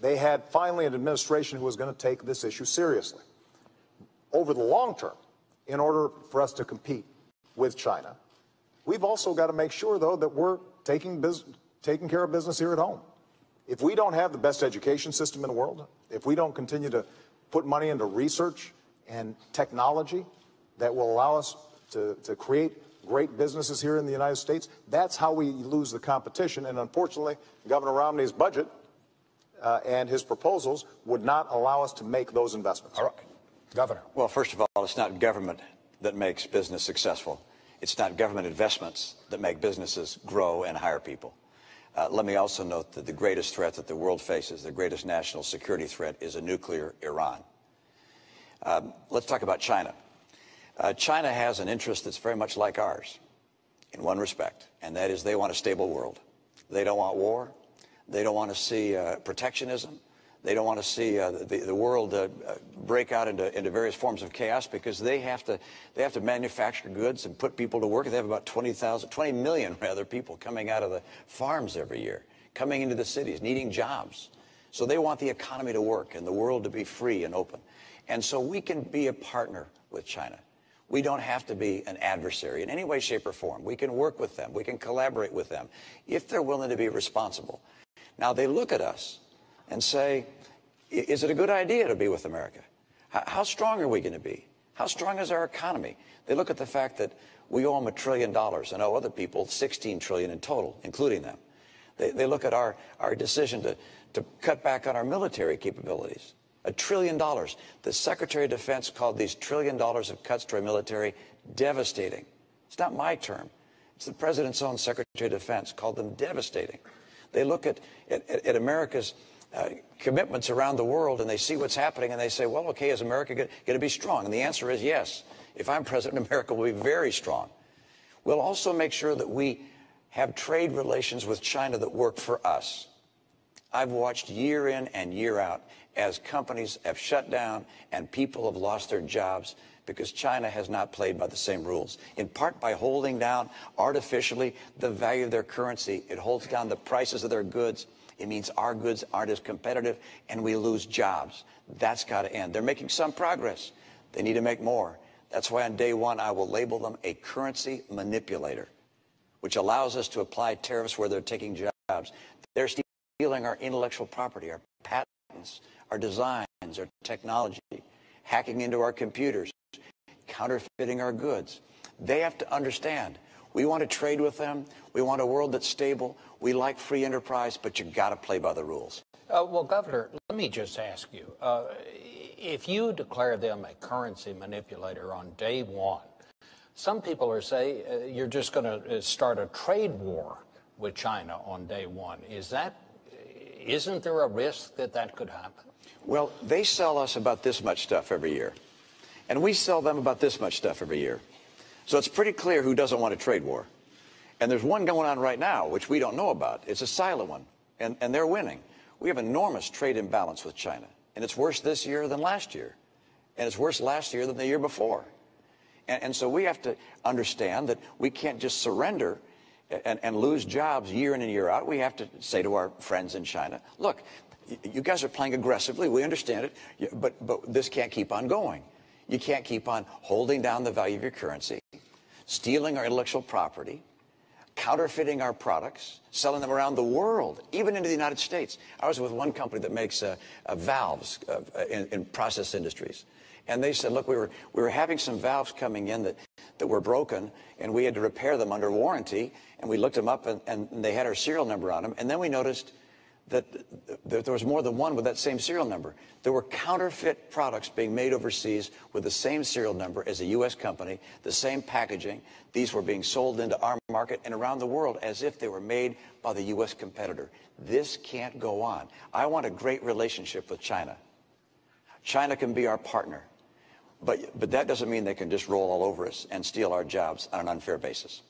they had finally an administration who was going to take this issue seriously. Over the long term, in order for us to compete with China, we've also got to make sure, though, that we're taking care of business here at home. If we don't have the best education system in the world, if we don't continue to put money into research and technology that will allow us to create great businesses here in the United States, that's how we lose the competition. And unfortunately, Governor Romney's budget and his proposals would not allow us to make those investments. All right. Governor. Well, first of all, it's not government that makes business successful. It's not government investments that make businesses grow and hire people. Let me also note that the greatest threat that the world faces, the greatest national security threat, is a nuclear Iran. Let's talk about China. China has an interest that's very much like ours in one respect, and that is they want a stable world. They don't want war. They don't want to see protectionism. They don't want to see the world break out into various forms of chaos because they have to manufacture goods and put people to work. They have about 20 million people coming out of the farms every year, coming into the cities, needing jobs. So they want the economy to work and the world to be free and open. And so we can be a partner with China. We don't have to be an adversary in any way, shape, or form. We can work with them. We can collaborate with them if they're willing to be responsible. Now, they look at us and say, is it a good idea to be with America? How strong are we going to be? How strong is our economy? They look at the fact that we owe them $1 trillion and owe other people $16 trillion in total, including them. They look at our decision to cut back on our military capabilities. $1 trillion. The Secretary of Defense called these $1 trillion of cuts to our military devastating. It's not my term. It's the President's own Secretary of Defense called them devastating. They look at America's commitments around the world and they see what's happening and they say, well, okay, is America going to be strong? And the answer is yes. If I'm president, America will be very strong. We'll also make sure that we have trade relations with China that work for us. I've watched year in and year out as companies have shut down and people have lost their jobs because China has not played by the same rules, in part by holding down artificially the value of their currency. It holds down the prices of their goods. It means our goods aren't as competitive and we lose jobs. That's got to end. They're making some progress. They need to make more. That's why on day one, I will label them a currency manipulator, which allows us to apply tariffs where they're taking jobs. They're stealing our intellectual property, our patents, our designs, our technology, hacking into our computers, counterfeiting our goods. They have to understand. We want to trade with them. We want a world that's stable. We like free enterprise, but you got to play by the rules. Well, Governor, let me just ask you, if you declare them a currency manipulator on day one, some people are saying you're just going to start a trade war with China on day one. Isn't there a risk that that could happen? Well, they sell us about this much stuff every year, and we sell them about this much stuff every year. So it's pretty clear who doesn't want a trade war. And there's one going on right now, which we don't know about. It's a silent one, and they're winning. We have enormous trade imbalance with China, and it's worse this year than last year, and it's worse last year than the year before. And so we have to understand that we can't just surrender and lose jobs year in and year out. We have to say to our friends in China, look, you guys are playing aggressively. We understand it, but this can't keep on going. You can't keep on holding down the value of your currency, stealing our intellectual property, counterfeiting our products, selling them around the world, even into the United States. I was with one company that makes valves in process industries. And they said, look, we were having some valves coming in that were broken, and we had to repair them under warranty. And we looked them up, and they had our serial number on them. And then we noticed that there was more than one with that same serial number. There were counterfeit products being made overseas with the same serial number as a U.S. company, the same packaging. These were being sold into our market and around the world as if they were made by the U.S. competitor. This can't go on. I want a great relationship with China. China can be our partner. But that doesn't mean they can just roll all over us and steal our jobs on an unfair basis.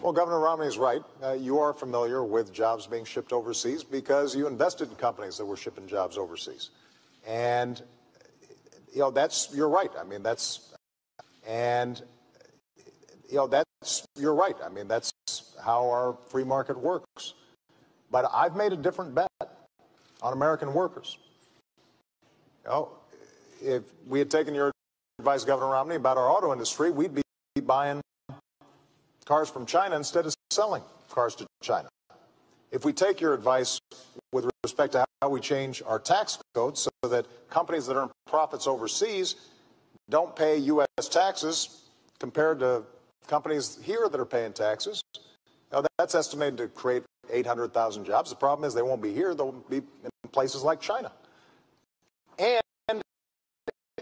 Well, Governor Romney is right. You are familiar with jobs being shipped overseas because you invested in companies that were shipping jobs overseas. And, you're right. I mean, you're right. I mean, that's how our free market works. But I've made a different bet on American workers. If we had taken your advice, Governor Romney, about our auto industry, we'd be buying cars from China instead of selling cars to China. If we take your advice with respect to how we change our tax code so that companies that earn profits overseas don't pay U.S. taxes compared to companies here that are paying taxes, that's estimated to create 800,000 jobs. The problem is they won't be here. They'll be in places like China. And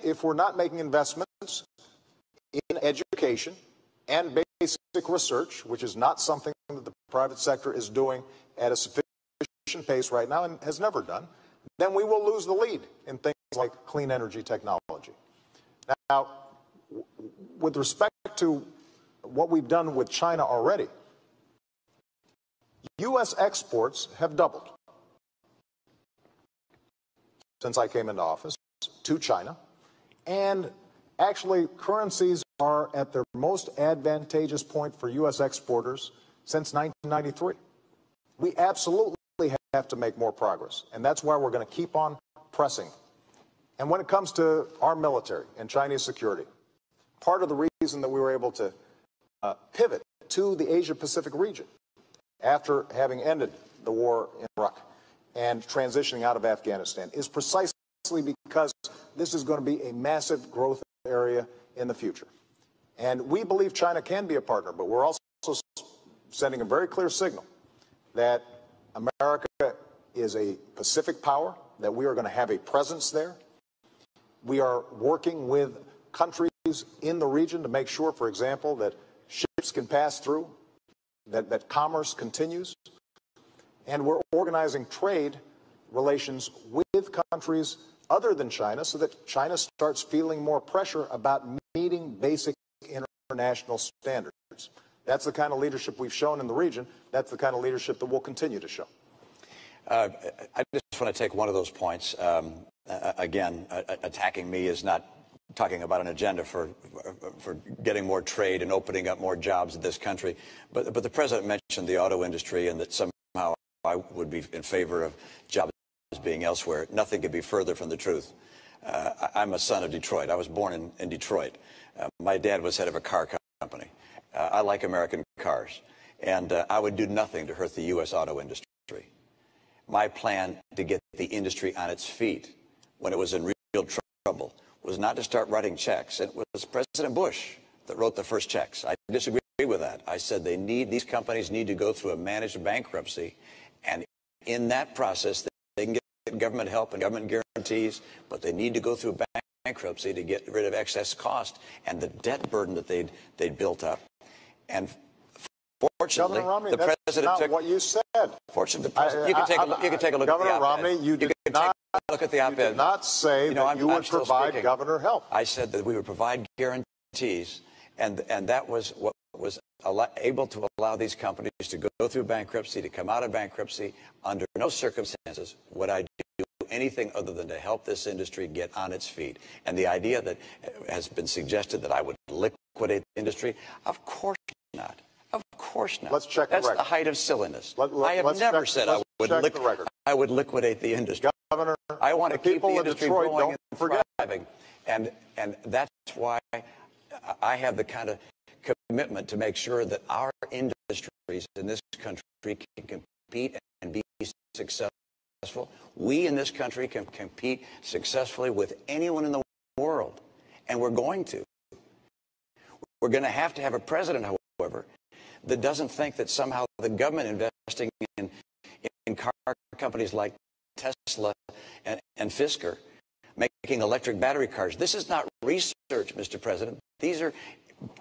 if we're not making investments in education and basic research, which is not something that the private sector is doing at a sufficient pace right now and has never done, then we will lose the lead in things like clean energy technology. Now, with respect to what we've done with China already, U.S. exports have doubled since I came into office to China. And actually, currencies are at their most advantageous point for U.S. exporters since 1993. We absolutely have to make more progress, and that's why we're going to keep on pressing. And when it comes to our military and Chinese security, part of the reason that we were able to pivot to the Asia-Pacific region after having ended the war in Iraq and transitioning out of Afghanistan is precisely because this is going to be a massive growth area in the future. And we believe China can be a partner, but we're also sending a very clear signal that America is a Pacific power, that we are going to have a presence there. We are working with countries in the region to make sure, for example, that ships can pass through, that commerce continues. And we're organizing trade relations with countries other than China so that China starts feeling more pressure about meeting basic international standards. That's the kind of leadership we've shown in the region. That's the kind of leadership that we'll continue to show. I just want to take one of those points. Again, attacking me is not talking about an agenda for getting more trade and opening up more jobs in this country. But the president mentioned the auto industry and that somehow I would be in favor of jobs being elsewhere. Nothing could be further from the truth. I'm a son of Detroit. I was born in Detroit. My dad was head of a car company. I like American cars. And I would do nothing to hurt the U.S. auto industry. My plan to get the industry on its feet when it was in real trouble was not to start writing checks. It was President Bush that wrote the first checks. I disagree with that. I said these companies need to go through a managed bankruptcy. And in that process, they can get government help and government guarantees, but they need to go through bankruptcy to get rid of excess cost and the debt burden that they'd built up. And fortunately, Governor Romney, the president took what you said. Fortunately, you can take a look. You can take a look Governor at the op-ed. Romney, you did look at the op-ed. You did not say that you would provide governor help. I said that we would provide guarantees, and that was what was able to allow these companies to go through bankruptcy, to come out of bankruptcy. Under no circumstances would I do anything other than to help this industry get on its feet. And the idea that has been suggested that I would liquidate the industry, of course not. Of course not. Let's check the record. That's the height of silliness. I have never said I would liquidate the industry. Governor, I want to keep the industry Detroit, going don't forget. and thriving. And that's why I have the kind of commitment to make sure that our industries in this country can compete and be successful. We in this country can compete successfully with anyone in the world, and we're going to. We're going to have a president, however, that doesn't think that somehow the government investing in car companies like Tesla and Fisker making electric battery cars. This is not research, Mr. President. These are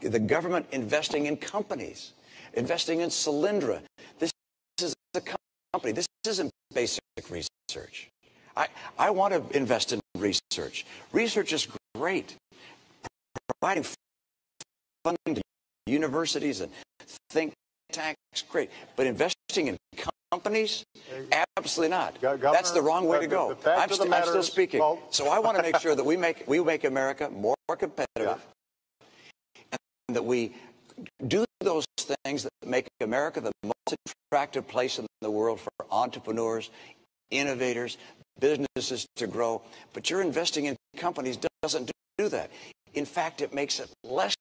the government investing in companies, investing in Solyndra. This is a company. This isn't basic research. I want to invest in research. Research is great. Providing funding to universities and think tanks, great. But investing in companies? Absolutely not. Governor, that's the wrong way to go. I'm still speaking. Well, so I want to make sure that we make America more competitive, and that we do those things that make America the most attractive place in the world for entrepreneurs, innovators, businesses to grow. But you're investing in companies doesn't do that. In fact, it makes it less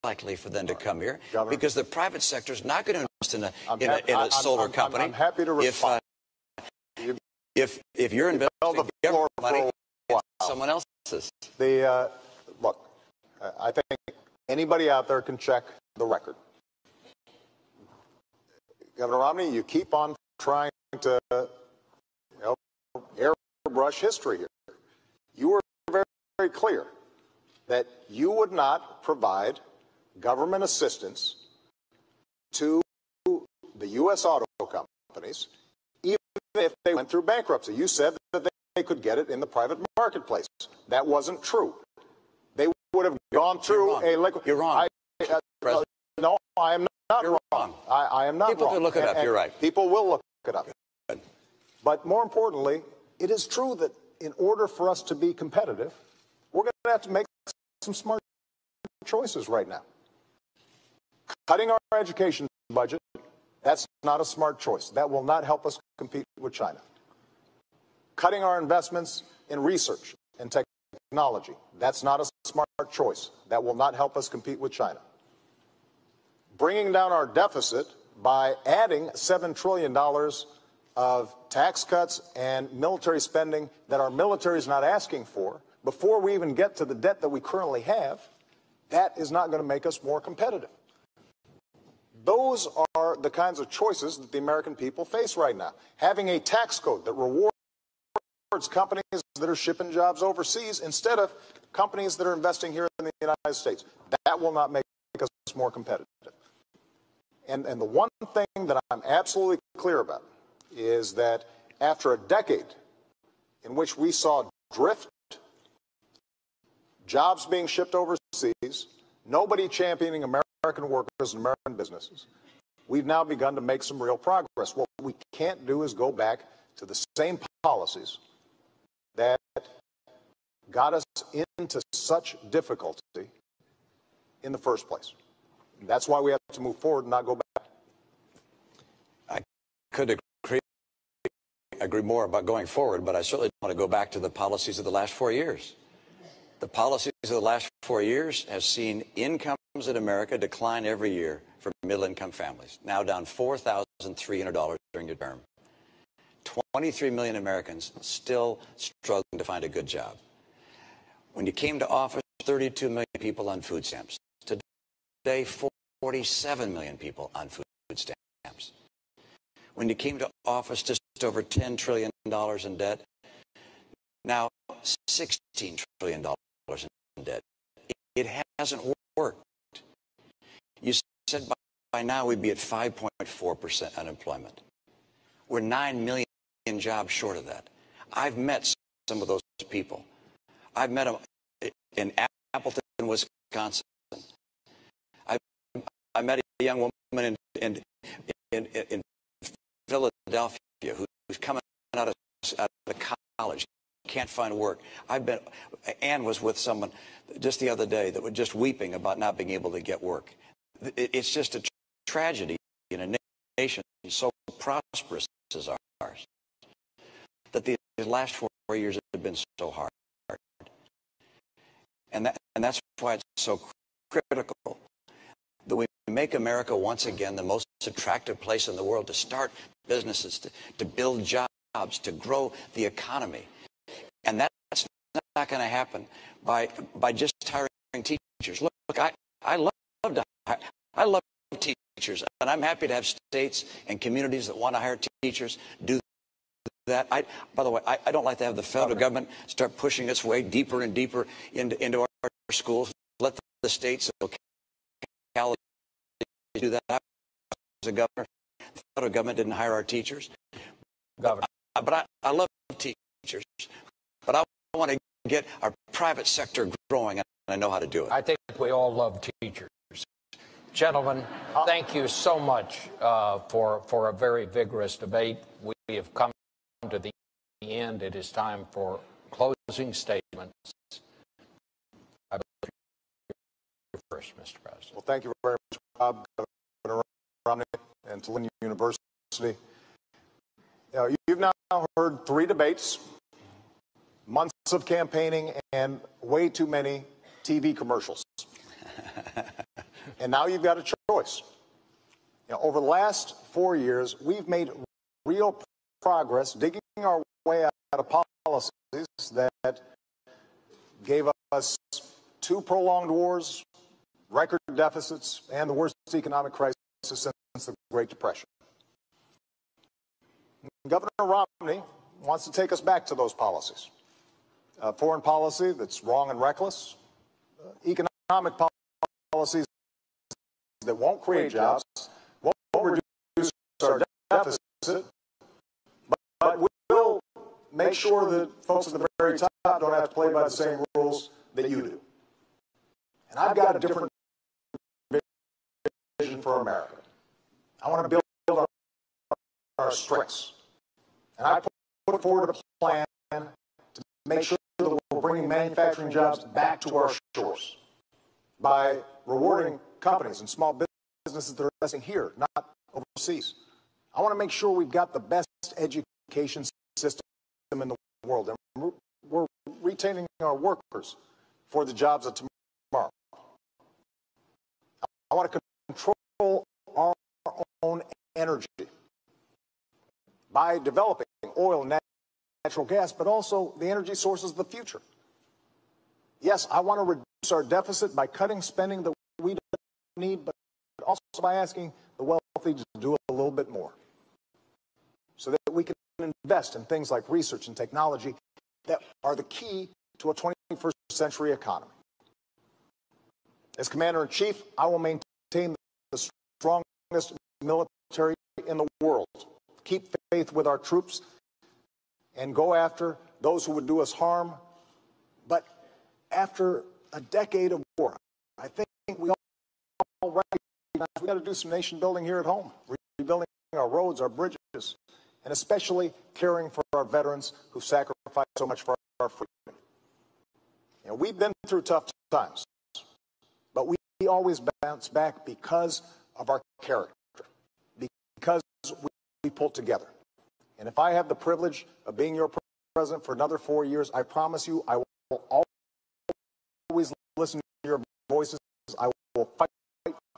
likely for them to come here, Governor, because the private sector is not going to invest in a solar company. I'm happy to respond. If you're investing in government money, it's someone else's. Look, I think anybody out there can check the record. Governor Romney, you keep on trying to airbrush history here. You were very, very clear that you would not provide government assistance to the U.S. auto companies, even if they went through bankruptcy. You said that they could get it in the private marketplace. That wasn't true. They would have gone through a liquid. You're wrong. No, I am not wrong. I am not wrong. People can look it up. You're right. People will look it up. But more importantly, it is true that in order for us to be competitive, we're going to have to make some smart choices right now. Cutting our education budget, that's not a smart choice. That will not help us compete with China. Cutting our investments in research and technology, that's not a smart choice. That will not help us compete with China. Bringing down our deficit by adding $7 trillion of tax cuts and military spending that our military is not asking for, before we even get to the debt that we currently have, that is not going to make us more competitive. Those are the kinds of choices that the American people face right now. Having a tax code that rewards companies that are shipping jobs overseas instead of companies that are investing here in the United States, that will not make us more competitive. And the one thing that I'm absolutely clear about is that after a decade in which we saw drift, jobs being shipped overseas, nobody championing American workers and American businesses, we've now begun to make some real progress. What we can't do is go back to the same policies that got us into such difficulty in the first place. And that's why we have to move forward and not go back. I could agree more about going forward, but I certainly don't want to go back to the policies of the last 4 years. The policies of the last 4 years have seen incomes in America decline every year for middle-income families, now down $4,300 during your term. 23 million Americans still struggling to find a good job. When you came to office, 32 million people on food stamps. Today, 47 million people on food stamps. When you came to office, just over $10 trillion in debt. Now, $16 trillion in debt. It hasn't worked. You said by now we'd be at 5.4% unemployment. We're 9 million jobs short of that. I've met some of those people. I've met them in Appleton, Wisconsin. I met a young woman in Philadelphia who's coming out of college, can't find work. Ann was with someone just the other day that was just weeping about not being able to get work. It's just a tragedy in a nation so prosperous as ours that these last 4 years have been so hard. And that's why it's so critical that we make America once again the most attractive place in the world to start businesses, to build jobs, to grow the economy. And that's not going to happen by just hiring teachers. Look, I love teachers. And I'm happy to have states and communities that want to hire teachers do that. By the way, I don't like to have the federal government start pushing its way deeper and deeper into our schools. Let the states do that. I was a governor. The federal government didn't hire our teachers. Governor. But I love teachers. But I want to get our private sector growing, and I know how to do it. I think we all love teachers. Gentlemen, thank you so much for a very vigorous debate. We have come to the end. It is time for closing statements. I believe you're first, Mr. President. Well, thank you very much, Bob, Governor Romney, and to Lynn University. You've now heard 3 debates, months of campaigning, and way too many TV commercials. And now you've got a choice. Over the last 4 years, we've made real progress digging our way out of policies that gave us 2 prolonged wars, record deficits, and the worst economic crisis since the Great Depression. Governor Romney wants to take us back to those policies. Foreign policy that's wrong and reckless, economic policies that won't create jobs, won't reduce our deficit, but will make sure that folks at the very top don't have to play by the same rules that you do. And I've got a different vision for America. I want to build on our strengths. And I put forward a plan to make sure that we're bringing manufacturing jobs back to our shores by rewarding companies and small businesses that are investing here, not overseas. I want to make sure we've got the best education system in the world, and we're retaining our workers for the jobs of tomorrow. I want to control our own energy by developing oil and natural gas, but also the energy sources of the future. Yes, I want to reduce our deficit by cutting spending that we don't need, but also by asking the wealthy to do a little bit more so that we can invest in things like research and technology that are the key to a 21st century economy. As Commander-in-Chief, I will maintain the strongest military in the world, keep faith with our troops, and go after those who would do us harm. But after a decade of war, I think we all recognize we've got to do some nation building here at home, rebuilding our roads, our bridges, and especially caring for our veterans who sacrificed so much for our freedom. We've been through tough times, but we always bounce back because of our character, because we pull together. And if I have the privilege of being your president for another 4 years, I promise you I will always listen to your voices. I will fight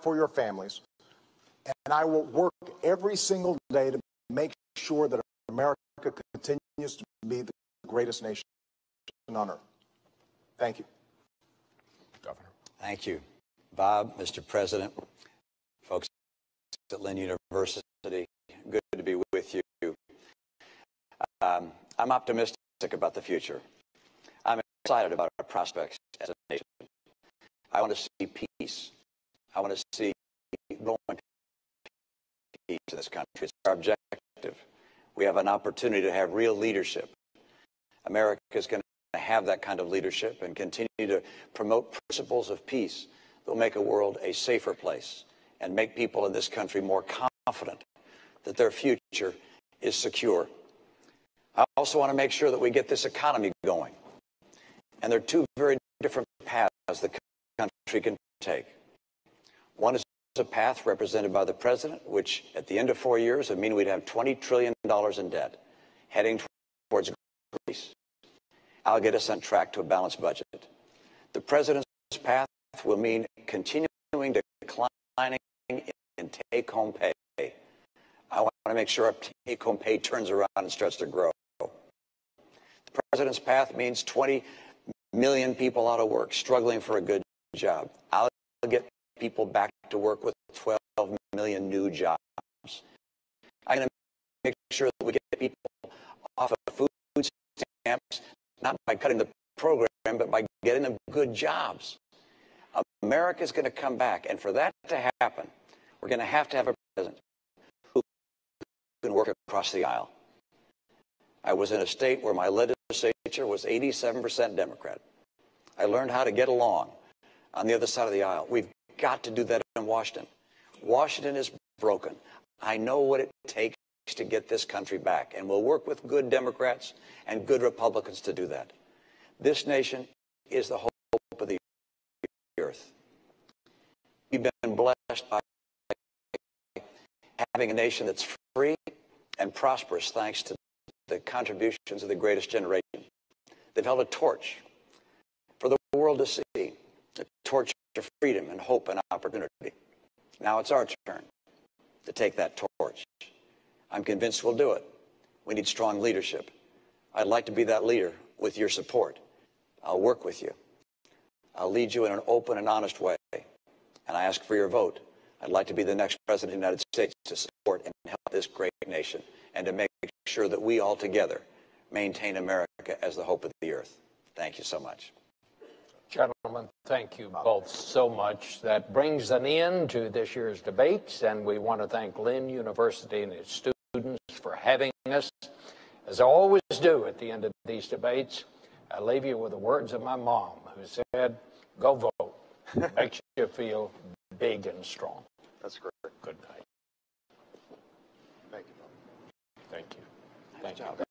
for your families. And I will work every single day to make sure that America continues to be the greatest nation on earth. Thank you. Governor. Thank you. Bob, Mr. President, folks at Lynn University, good to be with you. I'm optimistic about the future. I'm excited about our prospects as a nation. I want to see peace. I want to see growing peace in this country. It's our objective. We have an opportunity to have real leadership. America is going to have that kind of leadership and continue to promote principles of peace that will make a world a safer place and make people in this country more confident that their future is secure. I also want to make sure that we get this economy going. And there are 2 very different paths the country can take. One is a path represented by the president, which at the end of 4 years would mean we'd have $20 trillion in debt, heading towards Greece. I'll get us on track to a balanced budget. The president's path will mean continuing declining in take-home pay. I want to make sure our take-home pay turns around and starts to grow. The president's path means 20 million people out of work, struggling for a good job. I'll get people back to work with 12 million new jobs. I'm going to make sure that we get people off of food stamps, not by cutting the program, but by getting them good jobs. America's going to come back, and for that to happen, we're going to have a president who can work across the aisle. I was in a state where my legislature was 87% Democrat. I learned how to get along on the other side of the aisle. We've got to do that in Washington. Washington is broken. I know what it takes to get this country back, and we'll work with good Democrats and good Republicans to do that. This nation is the hope of the earth. We've been blessed by having a nation that's free and prosperous thanks to the contributions of the greatest generation. They've held a torch for the world to see, a torch of freedom and hope and opportunity. Now it's our turn to take that torch. I'm convinced we'll do it. We need strong leadership. I'd like to be that leader with your support. I'll work with you. I'll lead you in an open and honest way. And I ask for your vote. I'd like to be the next president of the United States to support and help this great nation and to make sure that we all together maintain America as the hope of the earth. Thank you so much. Gentlemen, thank you both so much. That brings an end to this year's debates, and we want to thank Lynn University and its students for having us. As I always do at the end of these debates, I leave you with the words of my mom, who said, "Go vote." Makes you feel big and strong. That's great. Good night. Thank you. Thank you. Thank you.